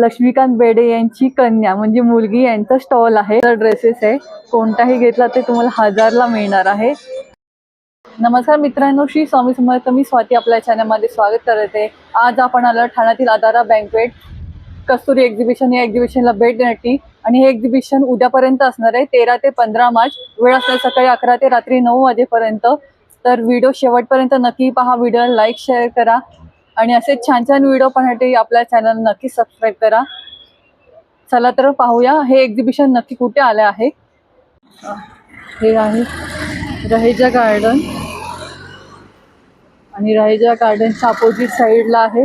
लक्ष्मीकांत बेडे यांची कन्या म्हणजे मुलगी यांचा स्टॉल आहे. ड्रेसेस आहे, कोणताही घेतला ते तुम्हाला 1000 ला मिळणार आहे. नमस्कार मित्रांनो, श्री स्वामी समर्थ. मी स्वाती आपल्या चॅनलमध्ये स्वागत करते. आज आपण आलो ठाण्यातील आधारा बँकवेट कस्तुरी एक्झिबिशन या एक्झिबिशनला भेट देण्यासाठी. आणि हे एक्झिबिशन उद्यापर्यंत असणार आहे, 13 ते 15 मार्च. वेळ असणार सकाळी 11 ते रात्री 9 वाजेपर्यंत. तर व्हिडिओ शेवटपर्यंत नक्की पहा. व्हिडिओ लाईक शेअर करा आणि असे छान छान व्हिडिओ पाहण्यासाठी आपल्या चॅनल नक्की सबस्क्राईब करा. चला तर पाहूया हे एक्झिबिशन नक्की कुठे आले आहे. हे आहे रहेजा गार्डन आणि रहेजा गार्डनच्या अपोजिट साईडला आहे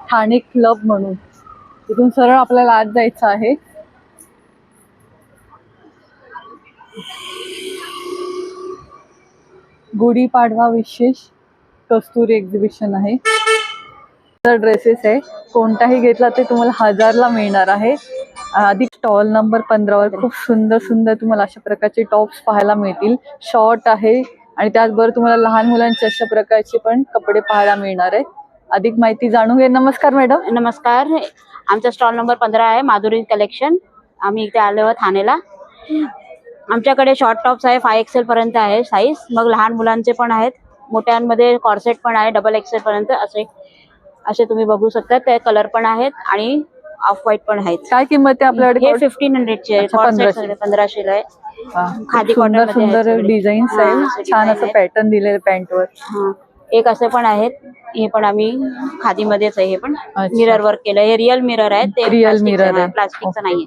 ठाणे क्लब म्हणून. तिथून सरळ आपल्याला आत जायचं आहे. गुढीपाडवा विशेष कस्तुरी एक्झिबिशन आहे. ड्रेसेस आहे, कोणताही घेतला ते तुम्हाला 1000 ला मिळणार आहे. अधिक स्टॉल नंबर 15 वर खूप सुंदर सुंदर तुम्हाला अशा प्रकारचे टॉप्स पाहायला मिळतील. शॉर्ट आहे आणि त्याचबरोबर तुम्हाला लहान मुलांचे अशा प्रकारचे पण कपडे पाहायला मिळणार आहेत. अधिक माहिती जाणून घे. नमस्कार मॅडम. नमस्कार. आमचा स्टॉल नंबर 15 आहे, माधुरी कलेक्शन. आम्ही इथे आलो आहोत ठाणेला. आमच्याकडे शॉर्ट टॉप्स आहे, 5XL पर्यंत आहे साईज. मग लहान मुलांचे पण आहेत, मोठ्यांमध्ये कॉर्सेट पण आहे, डबल XL पर्यंत असे तुम्ही बघू शकता. ते कलर पण आहेत आणि ऑफ व्हाईट पण आहेत. काय किंमत आहे आपल्याकडे? हे 1500 चे आहे. कॉर्सेट 1500 ला आहे. खादी कॉटन सुंदर डिझाईन्स आहे, छान असं पॅटर्न दिलेलं पॅन्टवर. एक असे पण आहेत, हे पण आम्ही खादीमध्येच आहे. हे पण मिरर वर्क केलं. हे रिअल मिरर आहे, ते रिअल मिरर आहे, प्लास्टिकचं नाहीये.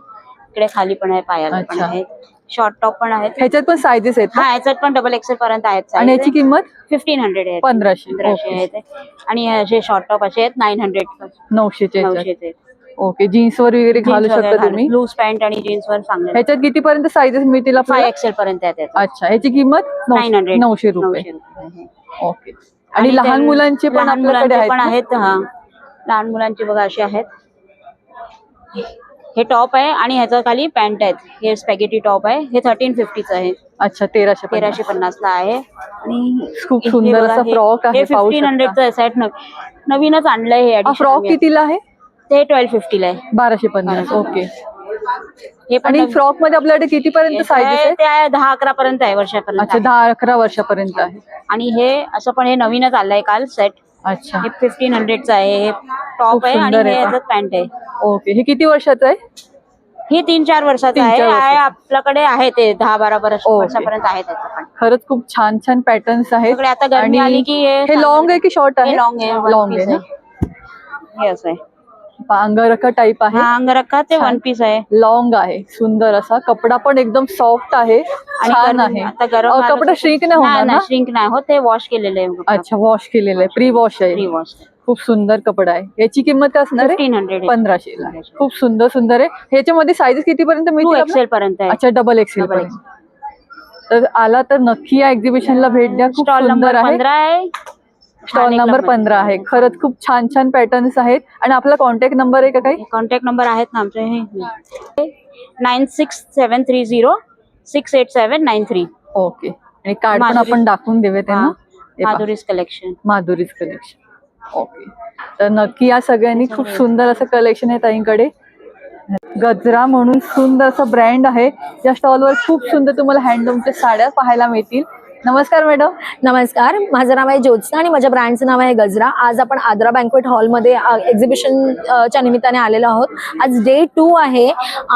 इकडे खाली पण आहे, पायाला पण आहे. शॉर्ट टॉप पण आहेत. ह्याच्यात पण साइजेस आहेत? हा, ह्याच्यात पण डबल XL पर्यंत आहेत. आणि याची किंमत 1500 आहे. 1500 आहे. आणि असे शॉर्ट टॉप असे आहेत 900 चे. ओके. जीन्स वर वगैरे घालू शकता तुम्ही. लूज पॅन्ट आणि जीन्स वर चांगले. ह्याच्यात किती पर्यंत साइजेस मिळतील? 5XL पर्यंत आहेत. अच्छा, ह्याची किंमत 900 रुपये. ओके. आणि लहान मुलांचे पण आपल्याकडे आहेत. हा, लहान मुलांचे बघा असे आहेत. हे टॉप आहे आणि ह्याच्या खाली पॅन्ट आहेत. हे स्पॅगेटी टॉप आहे. हे 1350 आहे. अच्छा, 1350 ला आहे. आणि खूप सुंदर असा फ्रॉक आहे. 1500 सेट नवीनच आणलंय. हे फ्रॉक कितीला आहे? ते 1250 ला आहे. 1250. ओके. हे पण. आणि फ्रॉक मध्ये आपल्याकडे किती पर्यंत साइजेस आहे? ते 10-11 पर्यंत आहे, वर्षापर्यंत. अच्छा, 10-11 वर्षापर्यंत आहे. आणि हे असं पण हे नवीनच आलंय काल सेट. अच्छा. हे 1500 आहे. हे टॉप आहे आणि हे पॅन्ट आहे. ओके. हे किती वर्षाचं आहे? हे 3-4 वर्षाचं आहे. आपल्याकडे आहे ते 10-12 वर्षापर्यंत आहे. त्याचं पण खरंच खूप छान छान पॅटर्न्स आहेत. आता गरमी आली की हे लॉंग आहे की शॉर्ट आहे? लॉंग आहे. लॉंग आहे. हे असं आहे, अंगरखा टाइप आहे. अंगरखा. ते 1 पीस आहे, लॉंग आहे. सुंदर असा कपडा पण एकदम सॉफ्ट आहे, छान आहे. आता गरम कपडा श्रिंक नाही होणार ना? श्रिंक नाही होत. ते वॉश केलेलं आहे. अच्छा, वॉश केलेलं आहे, प्री वॉश आहे. Pre wash. खूप सुंदर कपडा आहे. याची किंमत काय असणार आहे? 1500 ला. खूप सुंदर सुंदर आहे. ह्याच्यामध्ये साईजेस किती पर्यंत मिळतील? 2XL पर्यंत आहे. अच्छा, डबल XL पर्यंत. तर आला तर नक्की या एक्झिबिशनला भेट द्या. खूप सुंदर आहे. स्टॉल नंबर 15 आहे. खरंच खूप छान छान पॅटर्न्स आहेत. आणि आपला कॉन्टॅक्ट नंबर आहे का काही? कॉन्टॅक्ट नंबर आहेत ना आमचे. हे 9673068793. ओके. आणि कार्ड पण आपण दाखवून देऊया त्यांना. Madhuri's collection. Madhuri's collection. Okay. तर नक्की या सगळ्यांनी खूप सुंदर असं कलेक्शन आहे ताईंकडे. गजरा म्हणून सुंदर असं ब्रँड आहे. या स्टॉलवर खूप सुंदर तुम्हाला हँडलूमच्या साड्या पाहायला मिळतील. नमस्कार मॅडम. नमस्कार. माझं नाव आहे ज्योत्स्ना आणि माझ्या ब्रँडचं नाव आहे गजरा. आज आपण आधारा बँकवेट हॉलमध्ये एक्झिबिशनच्या निमित्ताने आलेलो आहोत. आज डे 2 आहे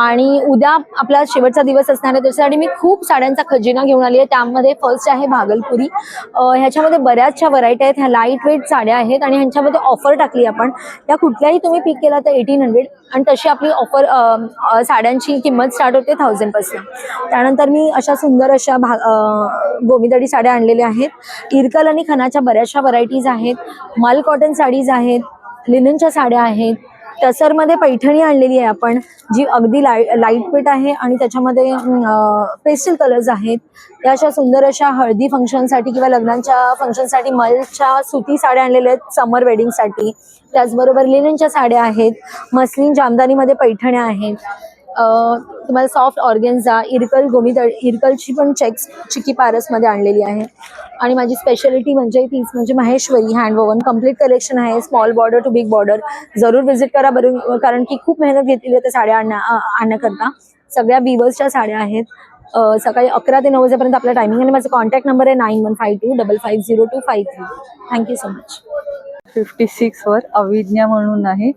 आणि उद्या आपला शेवटचा दिवस असणार आहे. त्याच्यासाठी मी खूप साड्यांचा खजिना घेऊन आली आहे. त्यामध्ये फर्स्ट आहे भागलपुरी. ह्याच्यामध्ये बऱ्याचशा व्हरायटी आहेत. ह्या लाईट वेट साड्या आहेत आणि ह्यांच्यामध्ये ऑफर टाकली आपण. त्या कुठल्याही तुम्ही पिक केला तर 1800 आणि तशी आपली ऑफर साड्यांची किंमत स्टार्ट होते 1000 पासून. त्यानंतर मी अशा सुंदर अशा गोविंदडी साड्या आणलेल्या आहेत. इरकल आणि खणाच्या बऱ्याचशा व्हरायटीज आहेत. मल कॉटन साडीज आहेत, लिननच्या साड्या आहेत. टसरमध्ये पैठणी आणलेली आहे आपण, जी अगदी लाईट वेट आहे आणि त्याच्यामध्ये पेस्टल कलर्स आहेत. या अशा सुंदर अशा हळदी फंक्शनसाठी किंवा लग्नांच्या फंक्शनसाठी मलच्या सुती साड्या आणलेल्या आहेत समर वेडिंगसाठी. त्याचबरोबर लिननच्या साड्या आहेत. मस्लिन जामदानीमध्ये पैठण्या आहेत. तुम्हाला सॉफ्ट ऑर्गेन्झा, इरकल गोमीतळ, इरकलची पण चेक्स चिकी पारसमध्ये आणलेली आहे. आणि माझी स्पेशालिटी म्हणजे तीच म्हणजे माहेश्वरी हँडवोवन कम्प्लीट कलेक्शन आहे, small border to big border. जरूर व्हिजिट करा बरं, कारण की खूप मेहनत घेतलेली आहे त्या साड्या आणण्याकरता. सगळ्या विवर्सच्या साड्या आहेत. सकाळी 11 ते 9 वाजेपर्यंत आपला टायमिंग. आणि माझा कॉन्टॅक्ट नंबर आहे 9152550253. Thank you so much. 56 वर अविज्ञा म्हणून आहे.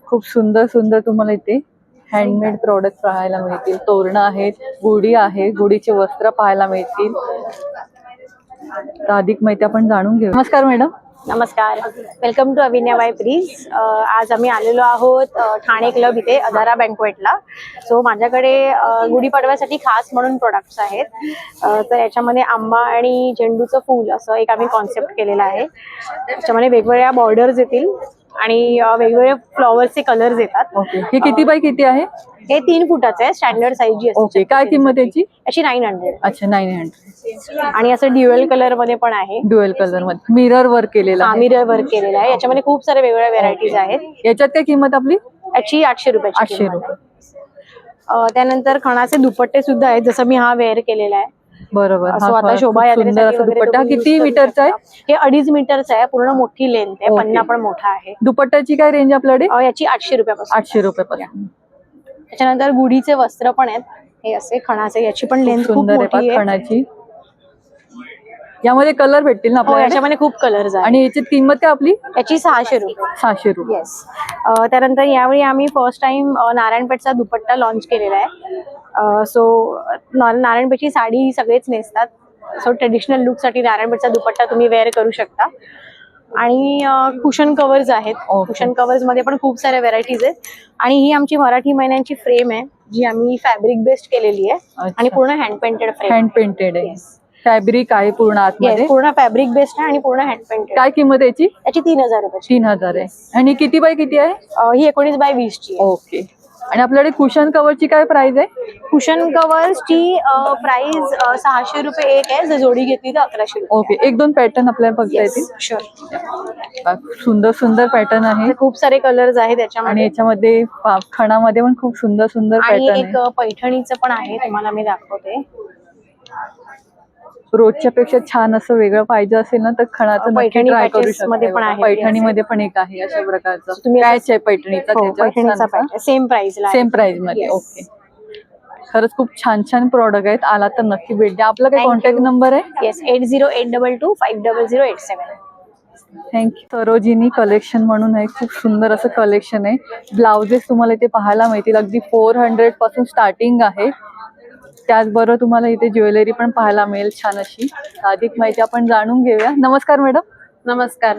खूप सुंदर सुंदर तुम्हाला इथे हँडमेड प्रोडक्ट पाहायला मिळतील. तोरणं आहेत, गुढी आहे, गुढीचे वस्त्र पाहायला मिळतील. तर अधिक माहिती आपण जाणून घेऊ. नमस्कार मॅडम. नमस्कार, वेलकम टू अविन्या बाय प्रीज. आज आम्ही आलेलो आहोत ठाणे क्लब इथे अधारा बँकवेटला. सो माझ्याकडे गुढीपाडव्यासाठी खास म्हणून प्रोडक्ट्स आहेत. तर याच्यामध्ये आंबा आणि झेंडूचं फूल असं एक आम्ही कॉन्सेप्ट केलेला आहे. त्याच्यामध्ये वेगवेगळ्या बॉर्डर्स येतील आणि वेगवेगळे फ्लॉवरचे कलर्स येतात. ओके, हे किती बाय किती आहे? हे 3 फुटाचं आहे, स्टँडर्ड साईज जी ओके, असते. काय किंमत याची? अशी 900. अच्छा, 900. आणि असं ड्युअल कलर मध्ये पण आहे. ड्युअल कलर मध्ये मिरर वर्क केलेला आहे. मिरर वर्क केलेला आहे. याच्यामध्ये खूप सारे वेगवेगळ्या व्हेरायटीज आहेत. याच्यात काय किंमत आपली? याची 800 रुपयाची 800 किंमत रुपये. आहे. त्यानंतर खणाचे दुपट्टे सुद्धा आहेत, जसं मी हा वेअर केलेला आहे. बरोबर. सो हा आता फार शोभायात्रेसाठी सुंदर असा वगैरे दुपट्टा. हा तुम्ही किती use करू मीटरचा आहे? शकता. हे 2.5 मीटरचा आहे, पूर्ण मोठी लेंथ आहे. ओके. पन्ना पण मोठा आहे. दुपट्ट्याची काय रेंज आपल्याकडे? याची 800 रुपयापासून. 800 रुपयापासून. त्याच्यानंतर गुढीचे वस्त्र पण आहेत, हे असे खणाचे. याची पण लेंथ खूप सुंदर मोठी आहे आहे. खणाची. यामध्ये कलर भेटतील ना हो, आपल्याला? याच्यामध्ये खूप कलर्स आहेत. आणि याची किंमत काय आपली? याची 600 रुपये. 600 रुपये. येस. त्यानंतर यावेळी आम्ही फर्स्ट टाइम नारायणपेठचा दुपट्टा लॉन्च केलेला आहे. सो नारायणपेठची साडी सगळेच नेसतात. सो ट्रेडिशनल लुकसाठी नारायणपेठचा दुपट्टा तुम्ही वेअर करू शकता. आणि कुशन कव्हर्स आहेत. Okay. कुशन कव्हर्स मध्ये पण खूप साऱ्या व्हेरायटीज आहेत. आणि ही आमची मराठी महिन्यांची फ्रेम आहे, जी आम्ही फॅब्रिक बेस्ड केलेली आहे. अच्छा. आणि पूर्ण hand painted frame. Hand painted आहे. फॅब्रिक आहे पूर्ण आतमध्ये. पूर्ण फॅब्रिक बेस्ड आहे आणि पूर्ण हँड पेंटेड. काय किंमत आहे याची? याची 3000 रुपयाची. 3000 आहे. आणि किती बाय किती आहे? ही 19 बाय 20 ची आहे. ओके. आणि आपल्याकडे कुशन कव्हरची काय प्राइस आहे? कुशन कव्हर्सची प्राइस 600 रुपये एक आहे. जर जोडी घेतली तर 1100 रुपये. ओके, 1-2 पॅटर्न आपल्याला बघता येतील. शुअर. सुंदर सुंदर पॅटर्न आहे. खूप सारे कलर्स आहेत आणि त्याच्यामध्ये. याच्यामध्ये खणामध्ये पण खूप सुंदर सुंदर आणि पॅटर्न एक आहे. पैठणीचं पण आहे, तुम्हाला मी दाखवते. रोजच्या पेक्षा छान असं वेगळं पाहिजे असेल ना तर खणाचं नक्की पैठणी ट्राय करू patches मध्ये पण शकता. आहे. पैठणीमध्ये पण एक आहे अशा प्रकारचं. तुम्ही असं- पॅच आहे पैठणीचा. हो, पैठणीचा पॅटर्न सेम प्राइसला. सेम प्राइस मध्ये. Yes. ओके. खरंच खूप छान छान प्रॉडक्ट आहेत. आला तर नक्की भेट द्या. आपला काय Thank कॉन्टॅक्ट you. नंबर आहे? येस, 8082250087. थँक्यू. सरोजिनी कलेक्शन म्हणून आहे. खूप सुंदर असं कलेक्शन आहे. ब्लाउजेस तुम्हाला इथे पाहायला मिळतील. अगदी 400 पासून स्टार्टिंग आहे. त्याचबरोबर तुम्हाला इथे ज्वेलरी पण पाहायला मिळेल छान अशी. अधिक माहिती आपण जाणून घेऊया. नमस्कार मॅडम. नमस्कार.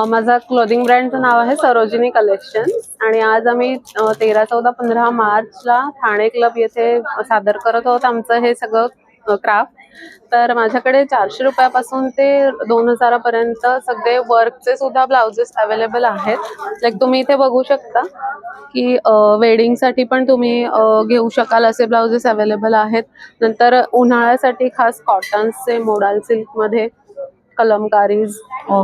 माझा क्लोथिंग ब्रँडचं नाव आहे सरोजिनी कलेक्शन. आणि आज आम्ही 13, 14, 15 मार्चला ठाणे क्लब येथे सादर करत आहोत आमचं हे सगळं क्राफ्ट. तर माझ्याकडे 400 रुपयापासून ते 2000 पर्यंत सगळे वर्कचे सुद्धा ब्लाउजेस अवेलेबल आहेत. लाईक तुम्ही इथे बघू शकता की वेडिंगसाठी पण तुम्ही घेऊ शकाल असे ब्लाउजेस अवेलेबल आहेत. नंतर उन्हाळ्यासाठी खास कॉटन्सचे मोडाल सिल्कमध्ये कलमकारीज,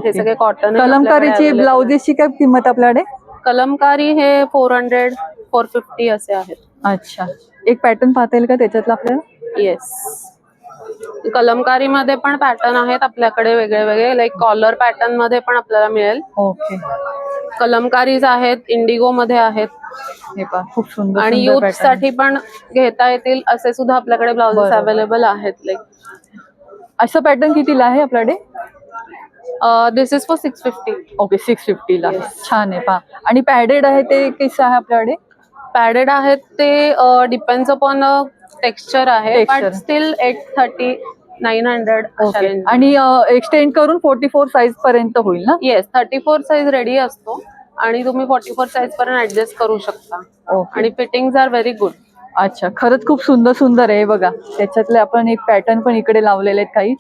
हे सगळे कॉटन. कलमकारीची ब्लाउजेसची काय किंमत आपल्याकडे? कलमकारी हे 400, 450 असे आहेत. अच्छा, एक पॅटर्न पाहता येईल का त्याच्यातला आपल्याला? येस. कलमकारी मध्ये पण पॅटर्न आहेत आपल्याकडे वेगळे वेगळे. लाईक कॉलर पॅटर्न मध्ये पण आपल्याला मिळेल. ओके. कलमकारीज आहेत, इंडिगो मध्ये आहेत. हे पहा खूप सुंदर. आणि सुंदर युथ pattern. साठी पण घेता येतील असे सुद्धा आपल्याकडे ब्लाउजेस बरोबर. अवेलेबल आहेत. लाईक असं पॅटर्न कितीला आहे आपल्याकडे? दिस इज फॉर 650. ओके, 650 ला. छान आहे पहा. आणि पॅडेड आहे ते कसं आहे आपल्याकडे? पॅडेड आहेत ते डिपेंड्स अपॉन टेक्स्चर आहे. Texture. बट स्टील 830, 900 अशा ओके. range. आणि एक्सटेंड करून 44 साईज पर्यंत होईल ना? येस, 34 साईज रेडी असतो आणि तुम्ही 44 साईज पर्यंत ऍडजस्ट करू शकता. ओके. आणि फिटिंग्स आर व्हेरी गुड. अच्छा, खरंच खूप सुंदर सुंदर आहे बघा. त्याच्यातले आपण एक पॅटर्न पण इकडे लावलेले आहेत काही.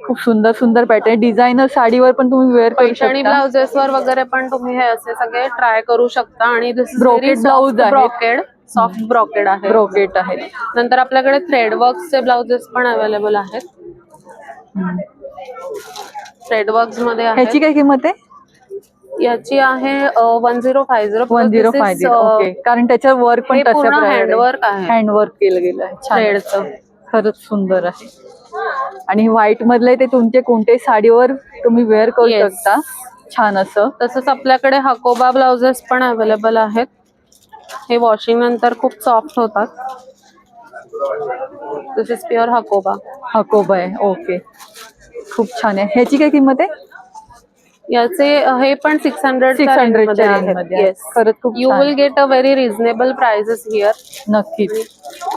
खूप सुंदर सुंदर पॅटर्न. डिझायनर साडीवर पण तुम्ही वेअर करू पैठणी शकता. ब्लाउजेसवर वगैरे पण तुम्ही हे असे सगळे ट्राय करू शकता. आणि Brocade blouse आहेत. ब्रॉकेड, सॉफ्ट ब्रॉकेड आहे. ब्रोकेट आहे. नंतर आपल्याकडे थ्रेड वर्क्सचे ब्लाउजेस पण अवेलेबल आहेत. थ्रेड वर्क्स मध्ये ह्याची आहे. काय किंमत आहे? याची आहे 1050. 1050. ओके, कारण त्याच्यावर वर्क पण हे पूर्ण तशा हँडवर्क आहे हँडवर्क केलं गेलं आहे. छान. थ्रेडचं. खरंच सुंदर आहे. आणि व्हाईट मधले ते तुमचे कोणत्याही साडीवर तुम्ही वेअर करू Yes. शकता. छान असं. तसंच आपल्याकडे हकोबा ब्लाउजेस पण अवेलेबल आहेत. हे वॉशिंग नंतर खूप सॉफ्ट होतात. दिस इज प्युअर हकोबा. हकोबा आहे. ओके, खूप छान आहे. ह्याची काय किंमत आहे? याचे हे पण 600 600 मध्ये च्या आहेत. range मध्ये आहे. येस, खरंच खूप यू छान. Will get a very reasonable prices here. नक्कीच.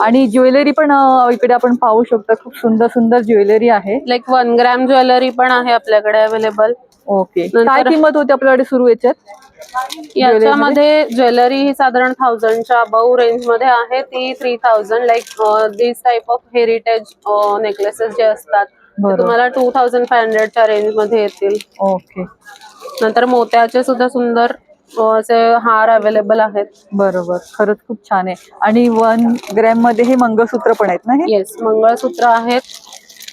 आणि ज्वेलरी पण इकडे आपण पाहू शकतो. खूप सुंदर सुंदर ज्वेलरी आहे. लाईक 1 ग्रॅम ज्वेलरी पण आहे आपल्याकडे अवेलेबल. ओके, नंतर- काय किंमत होती आपल्याकडे सुरू याच्यात? याच्यामध्ये ज्वेलरी ही साधारण 1000च्या अबाऊ रेंज मध्ये आहे. ती 3000 like this type of heritage necklaces जे असतात ते बरोबर. तुम्हाला 2500च्या रेंज मध्ये येतील. ओके, नंतर मोत्याचे सुद्धा सुंदर असे हार अवेलेबल आहेत. बरोबर. खरंच खूप छान आहे. आणि 1 ग्रॅम मध्ये हे मंगळसूत्र पण आहेत ना हे? येस, मंगळसूत्र आहेत.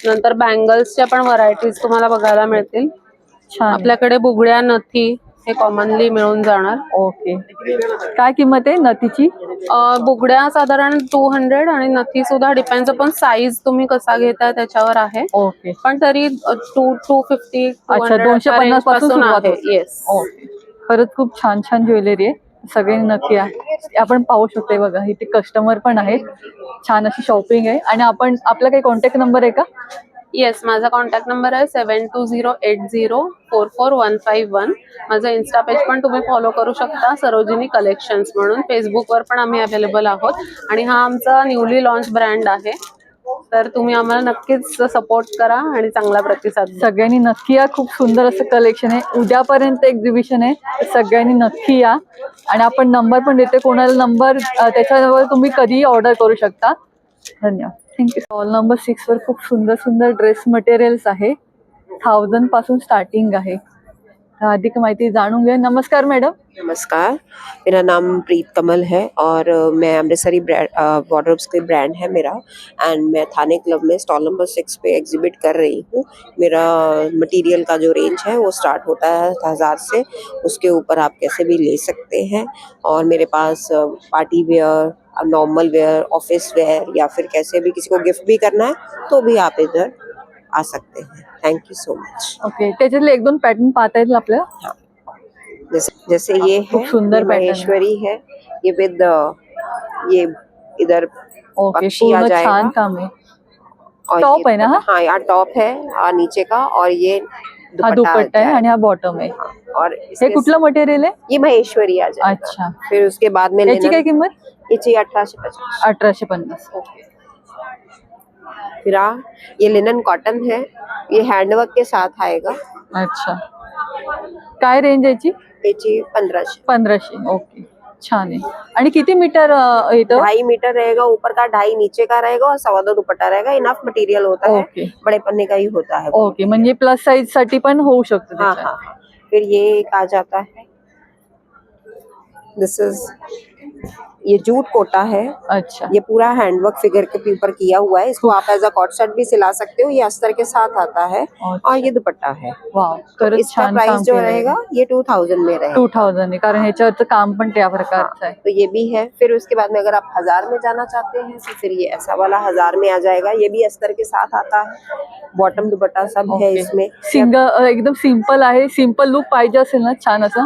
नंतर बँगल्सच्या पण व्हरायटीज तुम्हाला बघायला मिळतील. छान आहे. आपल्याकडे बुगड्या, नथी हे कॉमनली मिळून जाणार. ओके, काय किंमत आहे नथीची? बुगड्या साधारण 200 आणि नथी सुद्धा डिपेंड्स अपॉन साईज तुम्ही कसा घेता त्याच्यावर आहे. ओके, पण तरी 250 अच्छा, 250 पासून सुरुवात होते. येस. ओके, खरंच खूप छान छान ज्वेलरी आहे. सगळ्यांनी नक्की आपण पाहू शकतो. बघा इथे कस्टमर पण आहेत. छान अशी शॉपिंग आहे. आणि आपला काही कॉन्टॅक्ट नंबर आहे का? येस, माझा कॉन्टॅक्ट नंबर आहे 7208044151. माझं इन्स्टा पेज पण तुम्ही फॉलो करू शकता, सरोजिनी कलेक्शन्स म्हणून. फेसबुकवर पण आम्ही अवेलेबल आहोत. आणि हा आमचा न्यूली लॉन्च ब्रँड आहे. तर तुम्ही आम्हाला नक्कीच सपोर्ट करा आणि चांगला प्रतिसाद द्या. सगळ्यांनी नक्की या. खूप सुंदर असं कलेक्शन आहे. उद्यापर्यंत एक्झिबिशन आहे. सगळ्यांनी नक्की या. आणि आपण नंबर पण देते, कोणाला नंबर त्याच्यावर तुम्ही कधीही ऑर्डर करू शकता. धन्यवाद, थँक्यू. स्टॉल नंबर 6 वर खूप सुंदर सुंदर ड्रेस मटेरियल्स आहे. 1000 पासून स्टार्टिंग आहे. अधिक माहिती जाणून घ्या. नमस्कार मॅडम. नमस्कार, मेरा नाम प्रीत कमल है और मैं अमृतसरी वार्डरोब्स के ब्रांड है मेरा। एंड मैं थाने क्लब में स्टॉल नंबर 6 पे एग्जिबिट कर रही हूँ। मेरा मटेरियल का जो रेंज है वो स्टार्ट होता है 1000 से, उसके ऊपर आप कैसे भी ले सकते हैं। और मेरे पास party wear, normal wear, office wear या फिर कैसे भी किसी को गिफ्ट भी करना है तो भी आप इधर आ सकते हैं। Thank you so much. Okay, त्याच्यातले 1-2 पॅटर्न पाहता येईल आपल्याला? जैसे ये खूब है, सुंदर ये पैटर्न है। महेश्वरी है, ये विद ये इधर ओके, पक्षी आ पूर्ण जाएगा। छान काम है. और टॉप ये है ना? हाँ, यहाँ टॉप है और नीचे का, और ये हा दुपट्टा आहे जाएगा। आणि हा बॉटम आहे. और हे इसके कुठलं मटेरियल आहे? ये महेश्वरी आ जाएगा। अच्छा, फिर उसके बाद में याची काय किंमत? ये चाहिए 1850। 1850. ओके, फिर ये लिनन कॉटन है, ये हैंडवर्क के साथ आएगा। अच्छा. काय रेंज याची? ये चाहिए 1500। 1500. ओके, छान आहे. आणि किती मीटर येतं? 2.5 मीटर रहेगा ऊपर का, 2.5 नीचे का रहेगा और 2.25 दुपट्टा रहेगा। इनफ मटेरियल होता है, ओके. बड़े पन्ने का ही होता है। ओके, म्हणजे प्लस साइज साठी पण होऊ शकतं हाँ त्याच्यात. हाँ। फिर ये एक आ जाता है, दिस इज, ये जूट कोटा है। अच्छा, ये पूरा हैंडवर्क फिगर के ऊपर किया हुआ है। इसको आप एज अ कॉट सेट भी सिला सकते हो। ये अस्तर के साथ आता है और ये दुपट्टा है। वाव, तो खरंच इसका छान प्राइस काम जो केलंय. रहेगा ये 2000 में रहेगा। 2000 आहे, कारण ह्याच्यावरचं काम पण त्या प्रकारचं आहे. तो ये भी है। फिर उसके बाद में अगर आप 1000 में जाना चाहते हैं तो फिर ये ऐसा वाला 1000 में आ जाएगा। ये भी अस्तर के साथ आता है, बॉटम दुपट्टा सब है ओके. इसमें। सिंगल एकदम सिंपल आहे. सिंपल लुक पाहिजे असेल ना छान असं,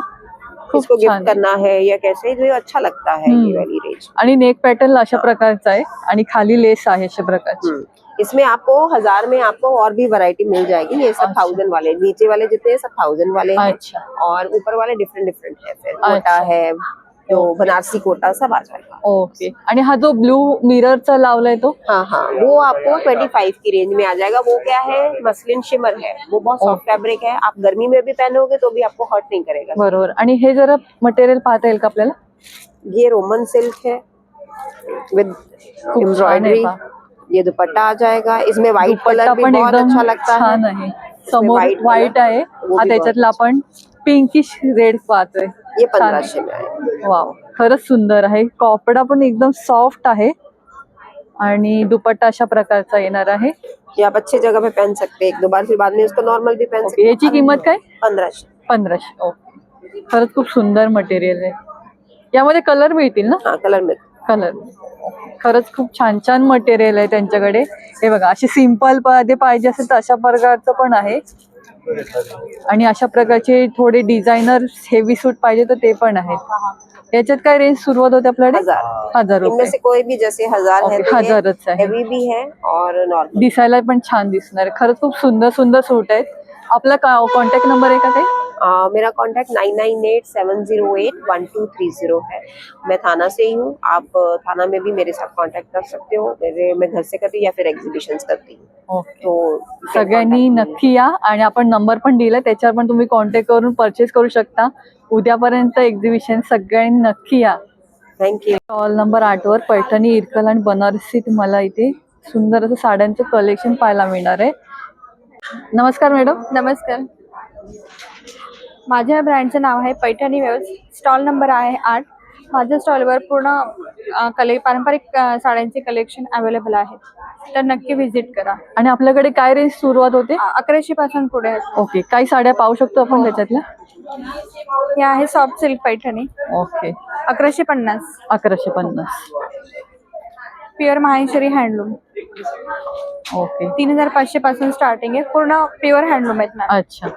खूप इसको गिफ्ट छान आहे. करना है या कैसे, जो अच्छा लगता है ये वाली रेंज। आणि नेक पॅटर्न अशा प्रकारचा आहे आणि खाली लेस आहे अशा प्रकारची. इसमें आपको 1000 में आपको और भी वैरायटी मिल जाएगी। ये सब 1000 वाले, नीचे वाले जितने सब 1000 वाले हैं। अच्छा. और ऊपर वाले डिफरेंट डिफरेंट है। फिर कोटा अच्छा. है, जो बनारसी कोटा सब आ जाएगा। ओके, आणि हा जो ब्लू मिररचा लावलाय तो? हाँ हाँ, वो आपको 25 की रेंज में आ जाएगा। वो क्या है, मसलिन शिमर है, वो बहुत सॉफ्ट फैब्रिक है। आप गर्मी में भी पहनोगे तो भी आपको हर्ट नहीं करेगा। बरोबर. आणि हे जरा मटेरियल पाहता येईल का आपल्याला? ये रोमन सिल्क है विद खूप छान एम्ब्रॉयडरी। आहे. ये दुपट्टा आ जाएगा। इसमें व्हाइट दुपट्टा कलर भी पण बहुत एकदम अच्छा लगता छान है। आहे. समोर white व्हाईट color, आहे, वो हा भी त्याच्यातला बहुत आपण पिंकिश रेड पाहतोय. ये छान आहे. 1500 में आएगा। वाव, खरंच सुंदर आहे. कपडा पण एकदम सॉफ्ट आहे आणि दुपट्टा अशा प्रकारचा येणार आहे. ये आप अच्छी जगह पे पहन सकते हैं 1-2 बार, फिर बाद में इसको नॉर्मल भी पहन सकते ओके, हैं। याची किंमत काय? 1500। 1500. ओके, खरंच खूप सुंदर मटेरियल आहे. यामध्ये कलर मिळतील ना? हाँ कलर में कलर खरंच खूप छान छान मटेरियल आहे त्यांच्याकडे. हे बघा, अशी सिंपल मध्ये पाहिजे असेल तर अशा प्रकारचं पण आहे, आणि अशा प्रकारचे थोडे डिझायनर हेवी सूट पाहिजे तर ते पण आहेत. याच्यात काय रेंज सुरुवात होते आपल्याकडे? 1000 इनमें रुपये. से कोई भी जैसे 1000 है, ओके, 1000च आहे. हेवी भी है और नॉर्मल. दिसायला पण छान दिसणार आहे. खरंच खूप सुंदर सुंदर सूट आहेत. आपला कॉन्टॅक्ट नंबर आहे का ते? मेरा कॉन्टैक्ट 9987081230 है. मैं थाना से ही हूँ. आप थाना में भी मेरे साथ कांटेक्ट कर सकते हो. मैं घर से करती हूँ या फिर एग्जीबिशंस करती हूँ. ओके, तो सगळ्यांनी नक्की या, आणि आपण नंबर पण दिला त्याच्यावर पण तुम्ही कॉन्टॅक्ट करून परचेस करू शकता. उद्यापर्यंत एक्झिबिशन, सगळ्यांनी नक्की या. थँक्यू. स्टॉल नंबर 8 वर पैठणी, इरकल आणि बनारसी तुम्हाला इथे सुंदर असं साड्यांचं कलेक्शन पाहायला मिळणार आहे. नमस्कार मॅडम. नमस्कार. माझ्या ब्रँडचं नाव आहे पैठणी वेव्स. स्टॉल नंबर आहे 8. माझ्या स्टॉलवर पूर्ण पारंपरिक साड्यांचे कलेक्शन अवेलेबल आहे, तर नक्की व्हिजिट करा. आणि आपल्याकडे काय रेंज सुरुवात होते? 1100 पासून पुढे आहेत. ओके, काही साड्या पाहू शकतो आपण त्याच्यातल्या? हे आहे soft silk Paithani, okay, 1150. 1150. Pure Maheshwari handloom, okay, 3500 पासून स्टार्टिंग आहे. पूर्ण प्युअर हँडलूम आहेत मॅम. अच्छा,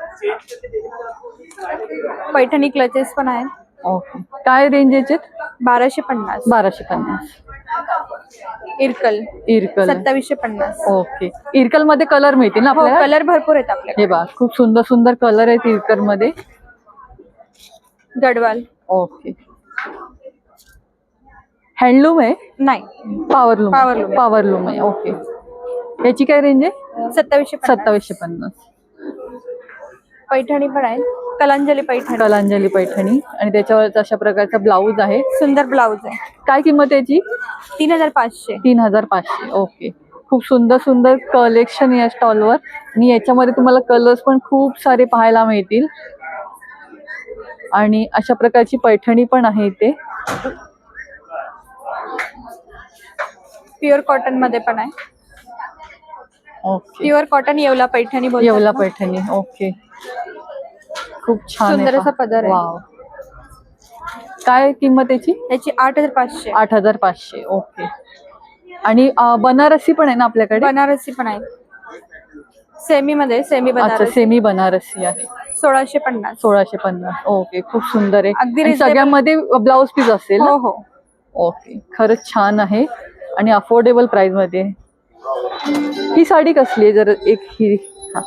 पैठणी क्लचेस पण आहेत. ओके. काय रेंज याचे? 1250. 1250. इरकल इरकल 2750. ओके. इरकल मध्ये कलर मिळतील ना हो, आपल्याला? कलर भरपूर आहेत आपल्याकडे. हे बघा, खूप सुंदर सुंदर कलर आहेत इरकल मध्ये. गडवाल ओके. हँडलूम आहे? नाही, पॉवरलूम. पॉवरलूम. पॉवरलूम आहे. ओके. याची काय रेंज आहे? 2750. 2750. पैठणी पण आहे, कलांजली पैठणी. कलांजली पैठणी, आणि त्याच्यावर अशा प्रकारचा ब्लाऊज आहे. सुंदर ब्लाऊज आहे. काय किंमत आहे याची? 3500. 3500. ओके. खूप सुंदर सुंदर कलेक्शन या स्टॉलवर, आणि याच्यामध्ये तुम्हाला कलर्स पण खूप सारे पाहायला मिळतील, आणि अशा प्रकारची पैठणी पण आहे इथे. प्युअर कॉटन मध्ये पण आहे. Okay. Pure cotton Yeola Paithani बोलतात येवला ना. पैठणी. ओके, खूप छान आहे. सुंदर असा पदर आहे. वाव. काय किंमत याची? याची 8500. 8500. ओके. आणि बनारसी पण आहे ना आपल्याकडे? बनारसी पण आहे, सेमी मध्ये. सेमी अच्छा, बनारसी सेमी बनारसी आहे. 1650. 1650. ओके, खूप सुंदर आहे. अगदी आणि reasonable. सगळ्यामध्ये ब्लाऊज पीस असेल ना? हो हो. ओके, खरंच छान आहे, आणि अफोर्डेबल प्राइस मध्ये. ही साडी कसली आहे? जर एक ही, हा.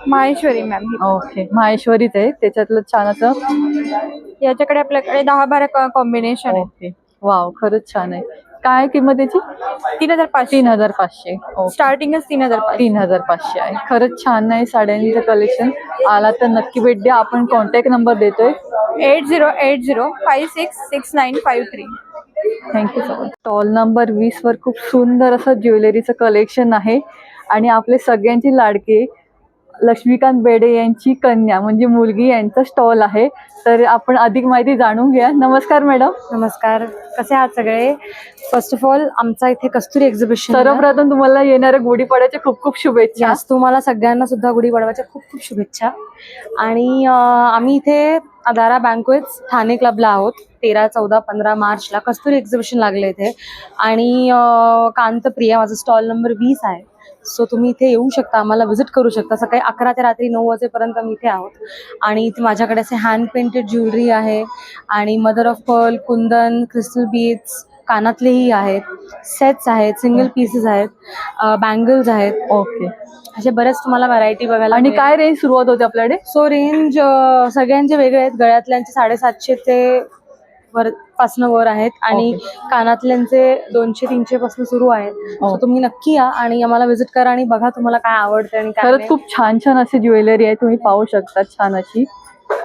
माहेश्वरी मॅम ही. ओके, माहेश्वरीच आहे. त्याच्यातलं छान असं. याच्याकडे आपल्याकडे 10-12 कॉम्बिनेशन आहे. ओके, वाव, खरंच छान आहे. काय किंमत याची? 3500. 3500. ओके, स्टार्टिंगच 3000. 3500 आहे. खरंच छान आहे साड्यांचं कलेक्शन. आला तर नक्की भेट द्या. आपण कॉन्टॅक्ट नंबर देतोय. 8080566953. Thank you so much. Stall number 20 वर खूप सुंदर असं ज्वेलरीचं कलेक्शन आहे, आणि आपले सगळ्यांची लाडके लक्ष्मीकांत बेडे यांची कन्या म्हणजे मुलगी यांचा स्टॉल आहे. तर आपण अधिक माहिती जाणून घ्या. नमस्कार मॅडम. नमस्कार, कसे आहात सगळे? फर्स्ट ऑफ ऑल, आमचा इथे कस्तुरी एक्झिबिशन. सर्वप्रथम तुम्हाला येणाऱ्या गुढीपाडव्याच्या खूप खूप शुभेच्छा. तुम्हाला सगळ्यांना सुद्धा गुढीपाडव्याच्या खूप खूप शुभेच्छा. आणि आम्ही इथे अदारा बँक्वेट्स ठाणे क्लबला आहोत. 13, 14, 15 मार्चला कस्तुरी एक्झिबिशन लागले इथे, आणि कांतप्रिया माझा स्टॉल नंबर 20 आहे. सो तुम्ही इथे येऊ शकता, आम्हाला व्हिजिट करू शकता. सकाळी 11 ते रात्री 9 वाजेपर्यंत आम्ही इथे आहोत. आणि इथे माझ्याकडे असे हँड पेंटेड ज्वेलरी आहे, आणि mother of pearl, kundan, crystal beads, कानातलेही आहेत, सेट्स आहेत, सिंगल पीसेस आहेत, बँगल्स आहेत. ओके. असे बरेच तुम्हाला व्हरायटी बघायला. आणि काय रेंज सुरुवात होते आपल्याकडे? सो रेंज सगळ्यांचे वेगळे आहेत. गळ्यातल्यांचे 750 ते पासून वर आहेत, आणि कानातल्यांचे 200-300 पासून सुरू आहेत. सो तुम्ही नक्की या आणि आम्हाला व्हिजिट करा आणि बघा तुम्हाला काय आवडतं आणि काय खरंच नाही. खूप छान छान अशी ज्वेलरी आहे, तुम्ही पाहू शकता छान अशी,